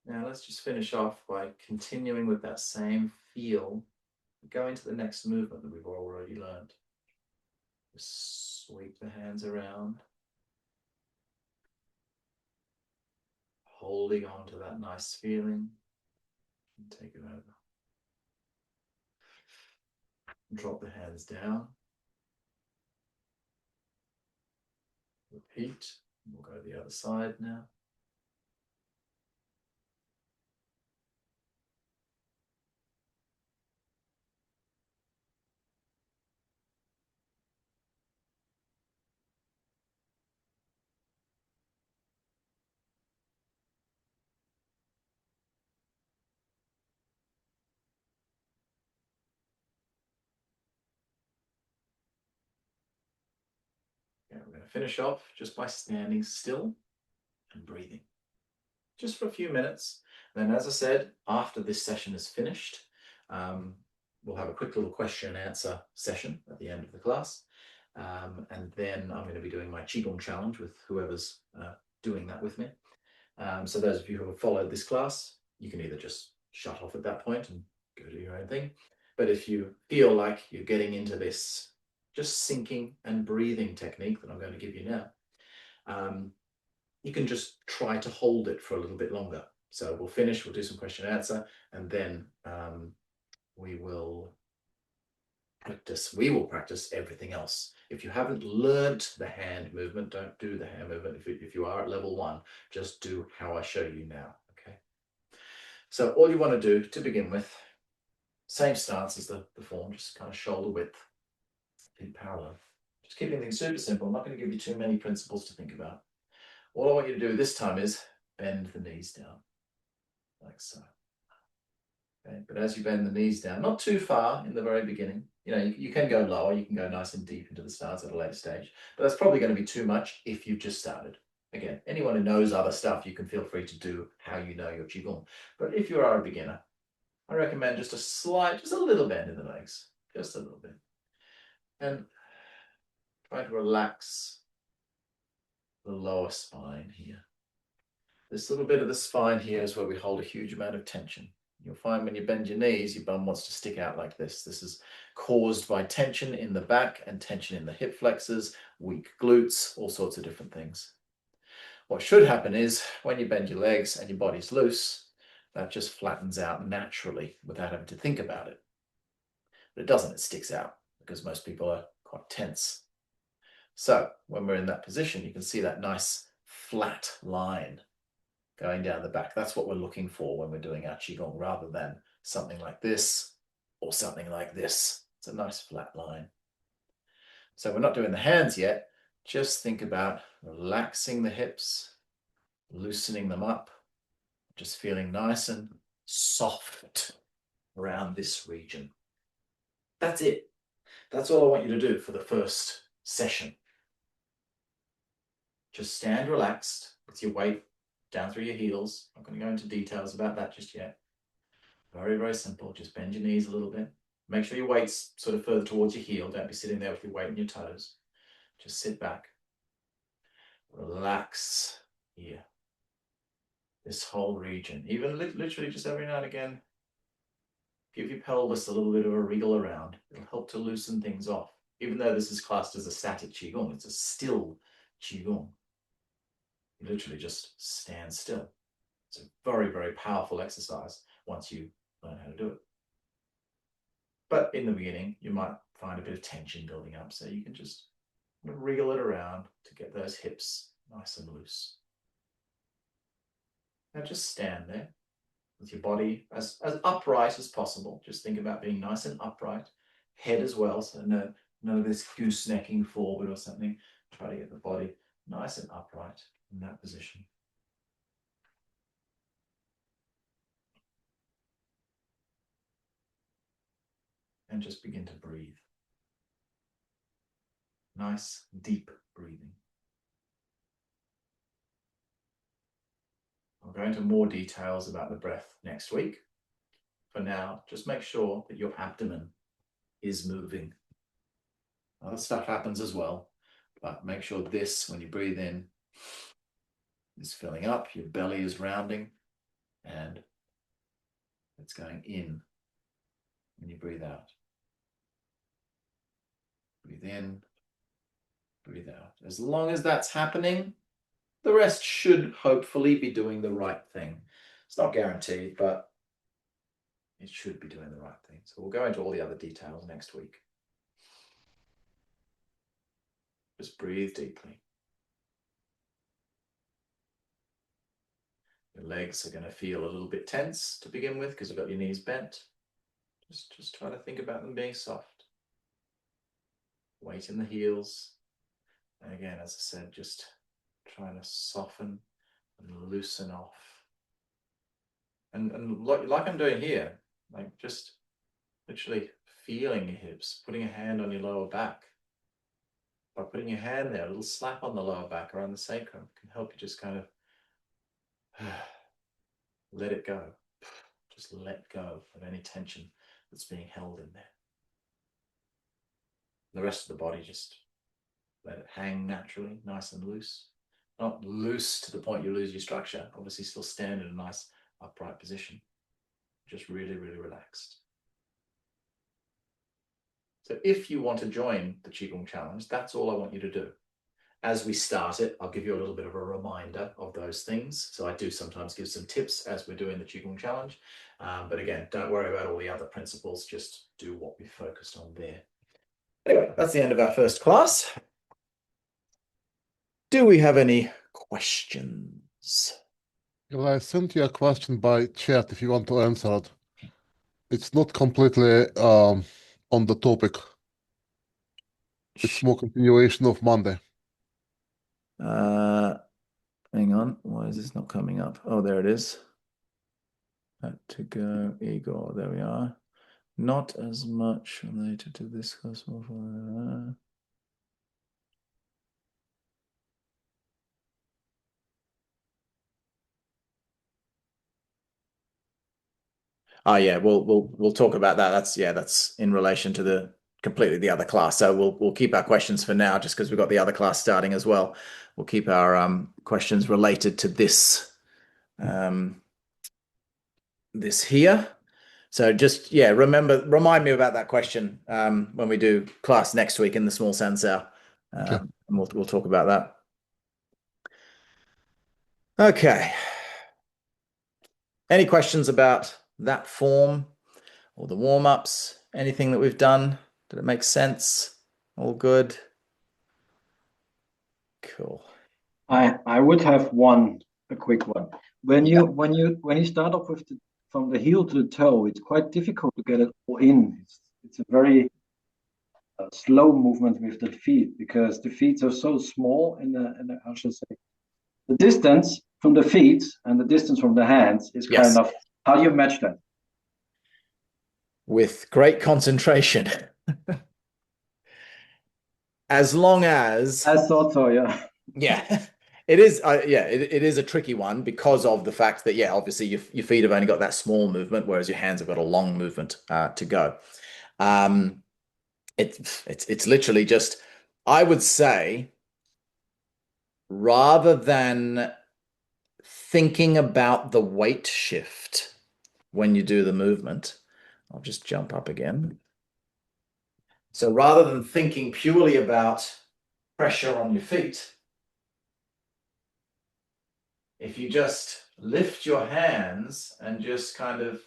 Now let's just finish off by continuing with that same feel. Go into the next movement that we've already learned. Just sweep the hands around. Holding on to that nice feeling. And take it over. Drop the hands down. Repeat. We'll go to the other side now. Okay, we're going to finish off just by standing still and breathing. Just for a few minutes. Then, as I said, after this session is finished, we'll have a quick little question and answer session at the end of the class. And then I'm going to be doing my Qigong challenge with whoever's doing that with me. So those of you who have followed this class, you can either just shut off at that point and go do your own thing. But if you feel like you're getting into this just sinking and breathing technique that I'm going to give you now, you can just try to hold it for a little bit longer. So we'll finish, we'll do some question and answer, and then we will practice everything else. If you haven't learnt the hand movement, don't do the hand movement. If you are at level 1, just do how I show you now, okay? So all you want to do to begin with, same stance as the form, just kind of shoulder width, feet parallel. Just keeping things super simple. I'm not going to give you too many principles to think about. All I want you to do this time is bend the knees down, like so. Okay, but as you bend the knees down, not too far in the very beginning, you can go lower, you can go nice and deep into the stance at a later stage, but that's probably going to be too much if you've just started. Again, anyone who knows other stuff, you can feel free to do how you know your Qigong. But if you are a beginner, I recommend just a little bend in the legs, just a little bit. And try to relax the lower spine here. This little bit of the spine here is where we hold a huge amount of tension. You'll find when you bend your knees, your bum wants to stick out like this. This is caused by tension in the back and tension in the hip flexors, weak glutes, all sorts of different things. What should happen is when you bend your legs and your body's loose, that just flattens out naturally without having to think about it. But it doesn't, it sticks out because most people are quite tense. So when we're in that position, you can see that nice flat line going down the back. That's what we're looking for when we're doing our Qigong, rather than something like this or something like this. It's a nice flat line. So we're not doing the hands yet. Just think about relaxing the hips, loosening them up, just feeling nice and soft around this region. That's it. That's all I want you to do for the first session. Just stand relaxed with your weight down through your heels. I'm not going to go into details about that just yet. Very, very simple. Just bend your knees a little bit. Make sure your weight's sort of further towards your heel. Don't be sitting there with your weight on your toes. Just sit back. Relax here. This whole region. Even literally just every now and again, give your pelvis a little bit of a wriggle around. It'll help to loosen things off. Even though this is classed as a static Qigong, it's a still Qigong. You literally just stand still. It's a very, very powerful exercise once you learn how to do it. But in the beginning, you might find a bit of tension building up, so you can just wriggle it around to get those hips nice and loose. Now just stand there with your body as upright as possible. Just think about being nice and upright. Head as well, so none of this goosenecking forward or something. Try to get the body nice and upright in that position. And just begin to breathe. Nice, deep breathing. I'll go into more details about the breath next week. For now, just make sure that your abdomen is moving. Other stuff happens as well, but make sure this, when you breathe in, is filling up, your belly is rounding, and it's going in when you breathe out. Breathe in, breathe out. As long as that's happening, the rest should hopefully be doing the right thing. It's not guaranteed, but it should be doing the right thing. So we'll go into all the other details next week. Just breathe deeply. Your legs are going to feel a little bit tense to begin with because you've got your knees bent. Just try to think about them being soft. Weight in the heels. And again, as I said, just trying to soften and loosen off. And like I'm doing here, like just literally feeling your hips, putting a hand on your lower back. By putting your hand there, a little slap on the lower back around the sacrum can help you just kind of let it go. Just let go of any tension that's being held in there. The rest of the body, just let it hang naturally, nice and loose. Not loose to the point you lose your structure. Obviously still stand in a nice upright position. Just really, really relaxed. So if you want to join the Qigong Challenge, that's all I want you to do. As we start it, I'll give you a little bit of a reminder of those things. So I do sometimes give some tips as we're doing the Qigong Challenge. But again, don't worry about all the other principles. Just do what we focused on there. Anyway, that's the end of our first class. Do we have any questions? Well, I sent you a question by chat if you want to answer it. It's not completely on the topic. It's more continuation of Monday. Hang on. Why is this not coming up? Oh, there it is. To go, Igor. There we are. Not as much related to this class. Oh yeah, we'll talk about that. That's in relation to the completely the other class. So we'll keep our questions for now, just because we've got the other class starting as well. We'll keep our questions related to this this here. So just remind me about that question when we do class next week in the small sensor, and we'll talk about that. Okay. Any questions about that form or the warm-ups? Anything that we've done? Did it make sense? All good? Cool. I would have a quick one. When you start off with from the heel to the toe, it's quite difficult to get it all in. It's a very slow movement with the feet because the feet are so small in the how should I say, the distance from the feet and the distance from the hands is kind of, how do you match that? With great concentration. As long as I thought so, yeah. Yeah, it is. It is a tricky one because of the fact that, obviously your feet have only got that small movement, whereas your hands have got a long movement to go. It's literally just, I would say, rather than thinking about the weight shift when you do the movement, I'll just jump up again. So rather than thinking purely about pressure on your feet, if you just lift your hands and just kind of,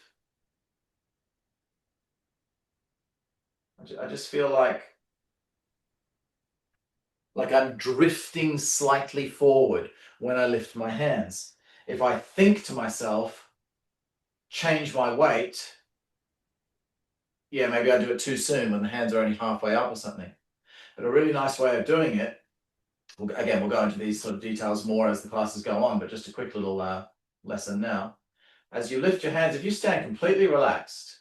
I just feel like I'm drifting slightly forward when I lift my hands. If I think to myself, change my weight, yeah, maybe I do it too soon when the hands are only halfway up or something. But a really nice way of doing it, again, we'll go into these sort of details more as the classes go on, but just a quick little lesson now. As you lift your hands, if you stand completely relaxed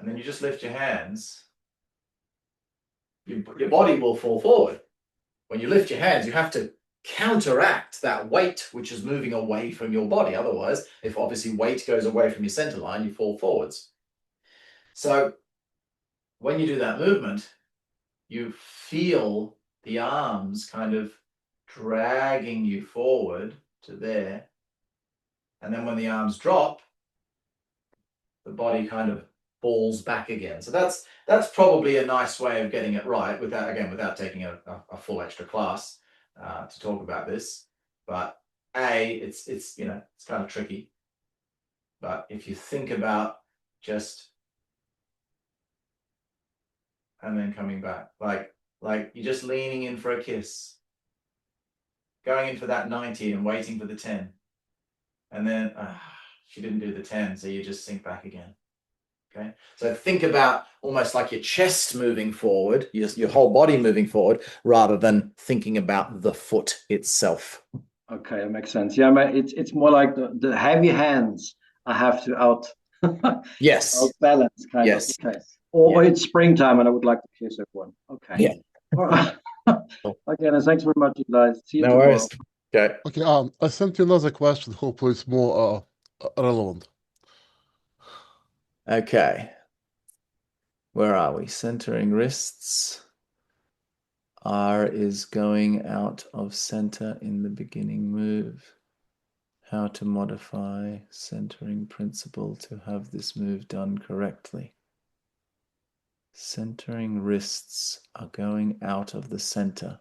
and then you just lift your hands, your body will fall forward. When you lift your hands, you have to counteract that weight which is moving away from your body. Otherwise, if obviously weight goes away from your center line, you fall forwards. So when you do that movement, you feel the arms kind of dragging you forward to there. And then when the arms drop, the body kind of falls back again. So that's probably a nice way of getting it right without taking a full extra class to talk about this. But it's kind of tricky. But if you think about just and then coming back, like you're just leaning in for a kiss, going in for that 90 and waiting for the 10, and then she didn't do the 10, so you just sink back again. Okay, so think about almost like your chest moving forward, your whole body moving forward, rather than thinking about the foot itself. Okay, that makes sense. Yeah, it's more like the heavy hands I have to Yes. balance kind Yes. of. Okay. Or it's springtime and I would like to kiss everyone. Okay. Yeah. All right. Okay, then thanks very much, guys. See you No tomorrow. worries. Okay. Okay, I sent you another question. Hopefully, it's more relevant. Okay. Where are we? Centering wrists. R is going out of center in the beginning move. How to modify centering principle to have this move done correctly. Centering wrists are going out of the center.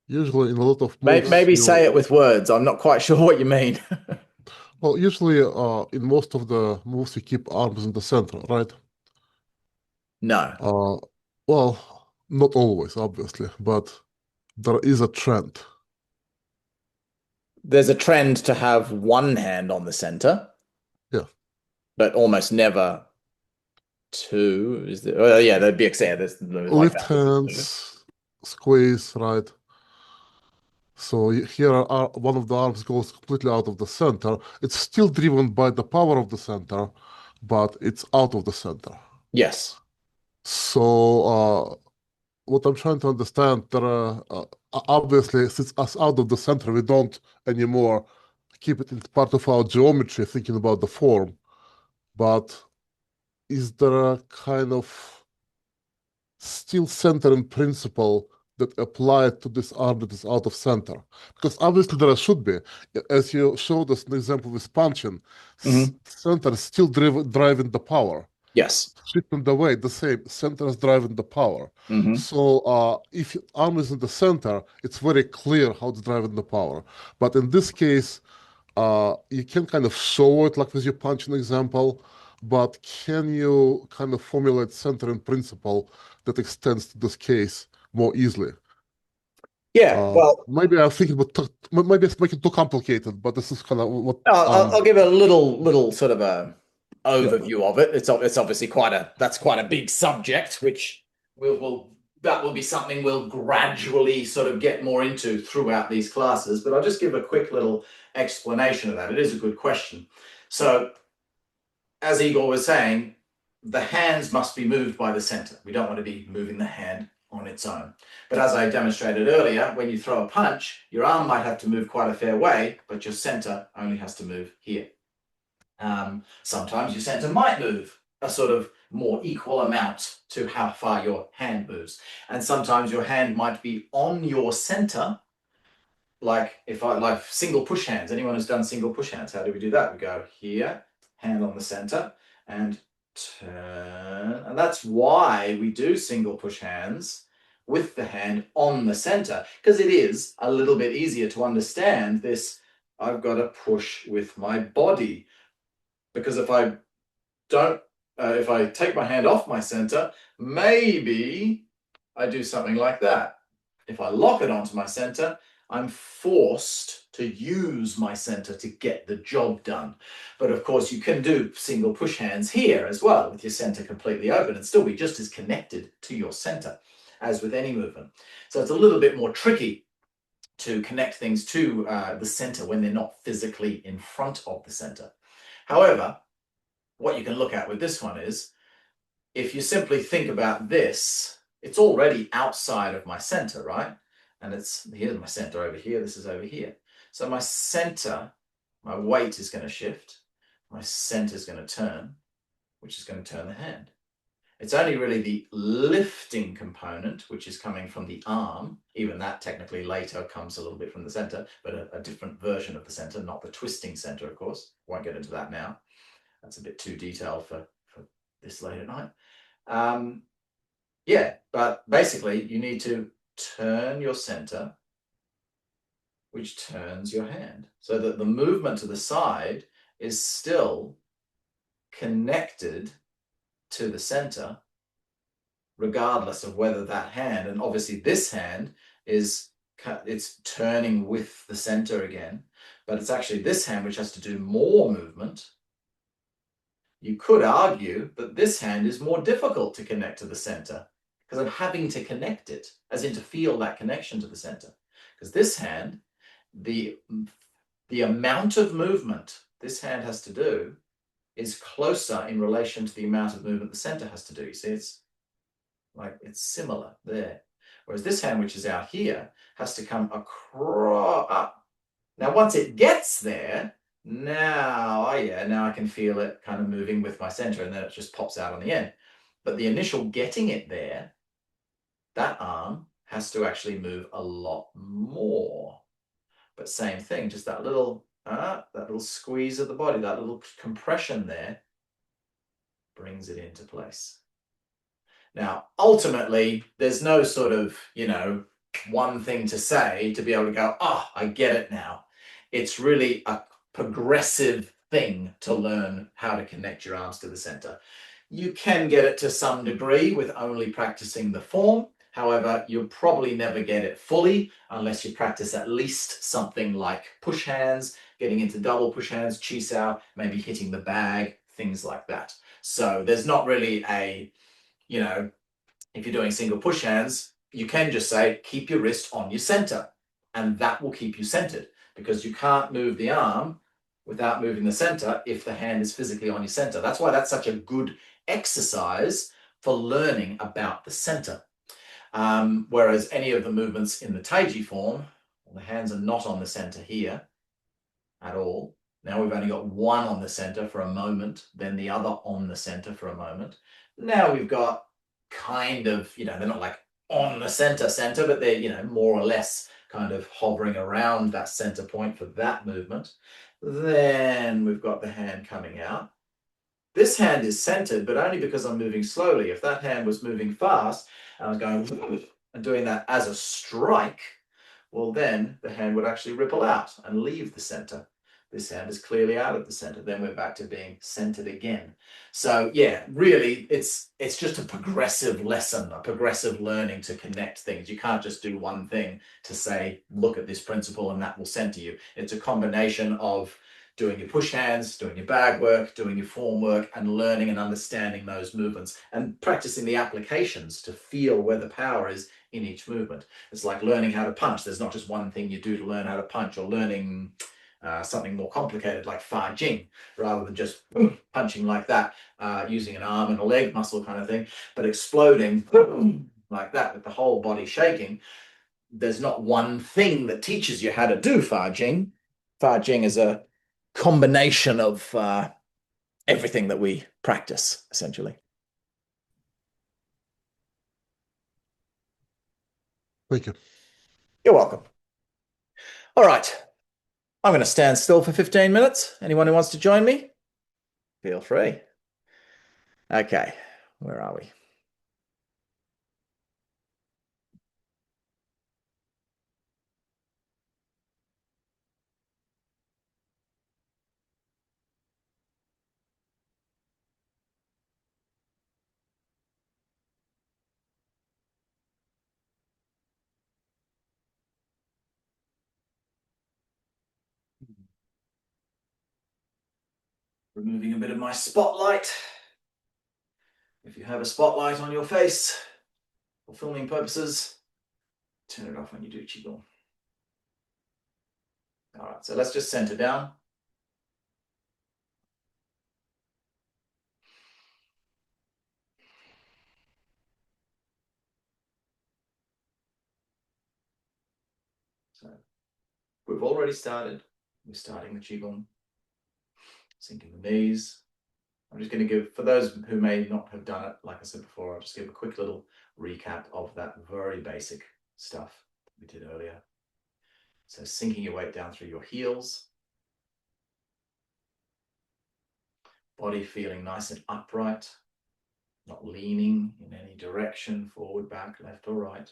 Usually, in a lot of moves, Maybe say it with words. I'm not quite sure what you mean. well, usually, in most of the moves, you keep arms in the center, right? No. Well, not always, obviously, but there is a trend. There's a trend to have one hand on the center. Yeah. But almost never two. Is there? Oh, yeah, there'd be Lift hands, squeeze, right? So here one of the arms goes completely out of the center. It's still driven by the power of the center, but it's out of the center. Yes. So what I'm trying to understand, obviously, since us out of the center, we don't anymore keep it in part of our geometry, thinking about the form. But is there a kind of still centering principle that applied to this arm that is out of center? Because obviously there should be. As you showed us an example with punching, center is still driving the power. Yes. Shifting the weight, the same. Center is driving the power. So if arm is in the center, it's very clear how it's driving the power. But in this case, you can kind of show it like with your punching example, but can you kind of formulate centering principle that extends to this case more easily? Yeah, well, maybe I'm thinking about maybe it's making it too complicated, but this is kind of what I'll give a little sort of a overview of it. It's obviously quite a big subject, which that will be something we'll gradually sort of get more into throughout these classes. But I'll just give a quick little explanation of that. It is a good question. So, as Igor was saying, the hands must be moved by the center. We don't want to be moving the hand on its own. But as I demonstrated earlier, when you throw a punch, your arm might have to move quite a fair way, but your center only has to move here. Sometimes your center might move a sort of more equal amount to how far your hand moves. And sometimes your hand might be on your center, like single push hands. Anyone who's done single push hands, how do we do that? We go here, hand on the center, and turn. And that's why we do single push hands with the hand on the center, because it is a little bit easier to understand this. I've got to push with my body, because if I don't, if I take my hand off my center, maybe I do something like that. If I lock it onto my center, I'm forced to use my center to get the job done. But of course, you can do single push hands here as well with your center completely open and still be just as connected to your center as with any movement. So it's a little bit more tricky to connect things to the center when they're not physically in front of the center. However, what you can look at with this one is, if you simply think about this, it's already outside of my center, right? And it's, here's my center over here, this is over here. So my center, my weight is going to shift, my center is going to turn, which is going to turn the hand. It's only really the lifting component, which is coming from the arm. Even that technically later comes a little bit from the center, but a different version of the center, not the twisting center, of course. Won't get into that now. That's a bit too detailed for this late at night. Yeah, but basically you need to turn your center, which turns your hand, so that the movement to the side is still connected to the center, regardless of whether that hand, and obviously this hand is, it's turning with the center again, but it's actually this hand which has to do more movement. You could argue that this hand is more difficult to connect to the center because I'm having to connect it, as in to feel that connection to the center. Because this hand, the amount of movement this hand has to do is closer in relation to the amount of movement the center has to do. You see, it's like, it's similar there. Whereas this hand, which is out here, has to come across up. Now, once it gets there, now I can feel it kind of moving with my center, and then it just pops out on the end. But the initial getting it there, that arm has to actually move a lot more. But same thing, just that little squeeze of the body, that little compression there brings it into place. Now, ultimately, there's no sort of, one thing to say to be able to go, oh, I get it now. It's really a progressive thing to learn how to connect your arms to the center. You can get it to some degree with only practicing the form. However, you'll probably never get it fully unless you practice at least something like push hands, getting into double push hands, chi sao, maybe hitting the bag, things like that. So there's not really a, if you're doing single push hands, you can just say, keep your wrist on your center, and that will keep you centered, because you can't move the arm without moving the center if the hand is physically on your center. That's why that's such a good exercise for learning about the center. Whereas any of the movements in the Taiji form, the hands are not on the center here at all. Now we've only got one on the center for a moment, then the other on the center for a moment. Now we've got kind of, they're not like on the center, but they're, more or less kind of hovering around that center point for that movement. Then we've got the hand coming out. This hand is centered, but only because I'm moving slowly. If that hand was moving fast and I was going and doing that as a strike, well, then the hand would actually ripple out and leave the center. This hand is clearly out of the center. Then we're back to being centered again. So yeah, really, it's just a progressive lesson, a progressive learning to connect things. You can't just do one thing to say, look at this principle and that will center you. It's a combination of doing your push hands, doing your bag work, doing your form work, and learning and understanding those movements and practicing the applications to feel where the power is in each movement. It's like learning how to punch. There's not just one thing you do to learn how to punch, or learning something more complicated like Fa Jing, rather than just punching like that, using an arm and a leg muscle kind of thing, but exploding like that with the whole body shaking. There's not one thing that teaches you how to do Fa Jing. Fa Jing is a combination of everything that we practice, essentially. Thank you. You're welcome. All right. I'm going to stand still for 15 minutes. Anyone who wants to join me, feel free. Okay, where are we? Removing a bit of my spotlight. If you have a spotlight on your face for filming purposes, turn it off when you do Qigong. All right, so let's just center down. So we've already started. We're starting the Qigong. Sinking the knees. I'm just going to give, for those who may not have done it, like I said before, I'll just give a quick little recap of that very basic stuff we did earlier. So sinking your weight down through your heels. Body feeling nice and upright, not leaning in any direction, forward, back, left or right.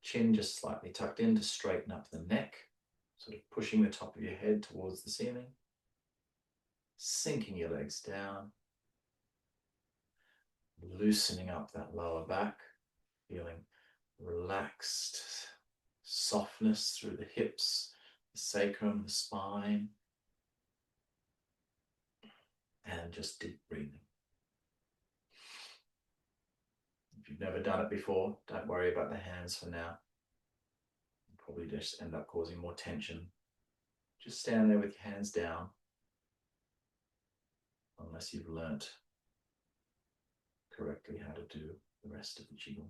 Chin just slightly tucked in to straighten up the neck, sort of pushing the top of your head towards the ceiling. Sinking your legs down. Loosening up that lower back, feeling relaxed, softness through the hips, the sacrum, the spine, and just deep breathing. If you've never done it before, don't worry about the hands for now. You'll probably just end up causing more tension. Just stand there with your hands down, unless you've learnt correctly how to do the rest of the Qigong.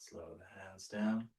Let's lower the hands down.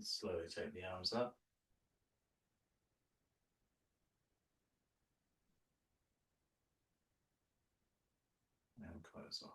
Slowly take the arms up. And close off.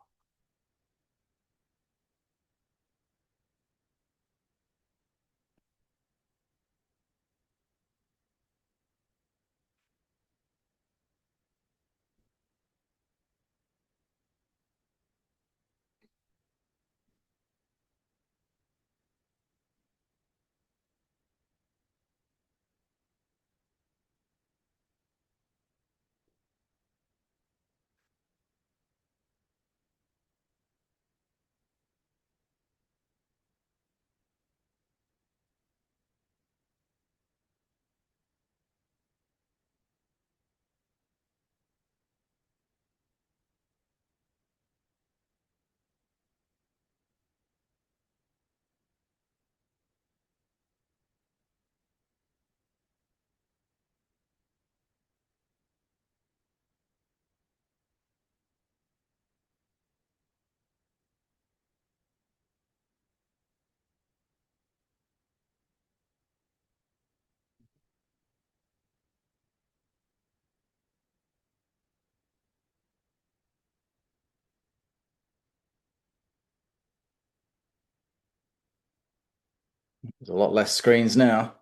There's a lot less screens now.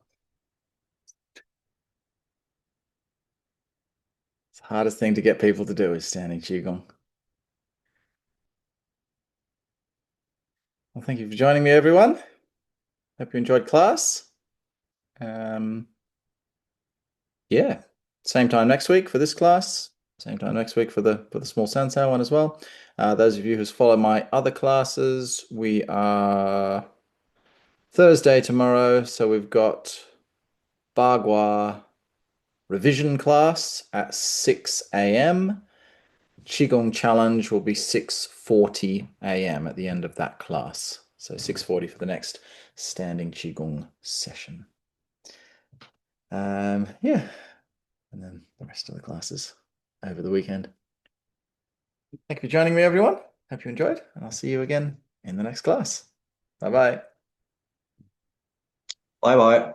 It's the hardest thing to get people to do is standing Qigong. Well, thank you for joining me, everyone. Hope you enjoyed class. Yeah, same time next week for this class. Same time next week for the small sensei one as well. Those of you who's followed my other classes, we are Thursday tomorrow, so we've got Bagua revision class at 6 a.m. Qigong challenge will be 6:40 a.m. at the end of that class. So 6:40 for the next standing Qigong session. Yeah, and then the rest of the classes over the weekend. Thank you for joining me, everyone. Hope you enjoyed, and I'll see you again in the next class. Bye-bye. Bye bye.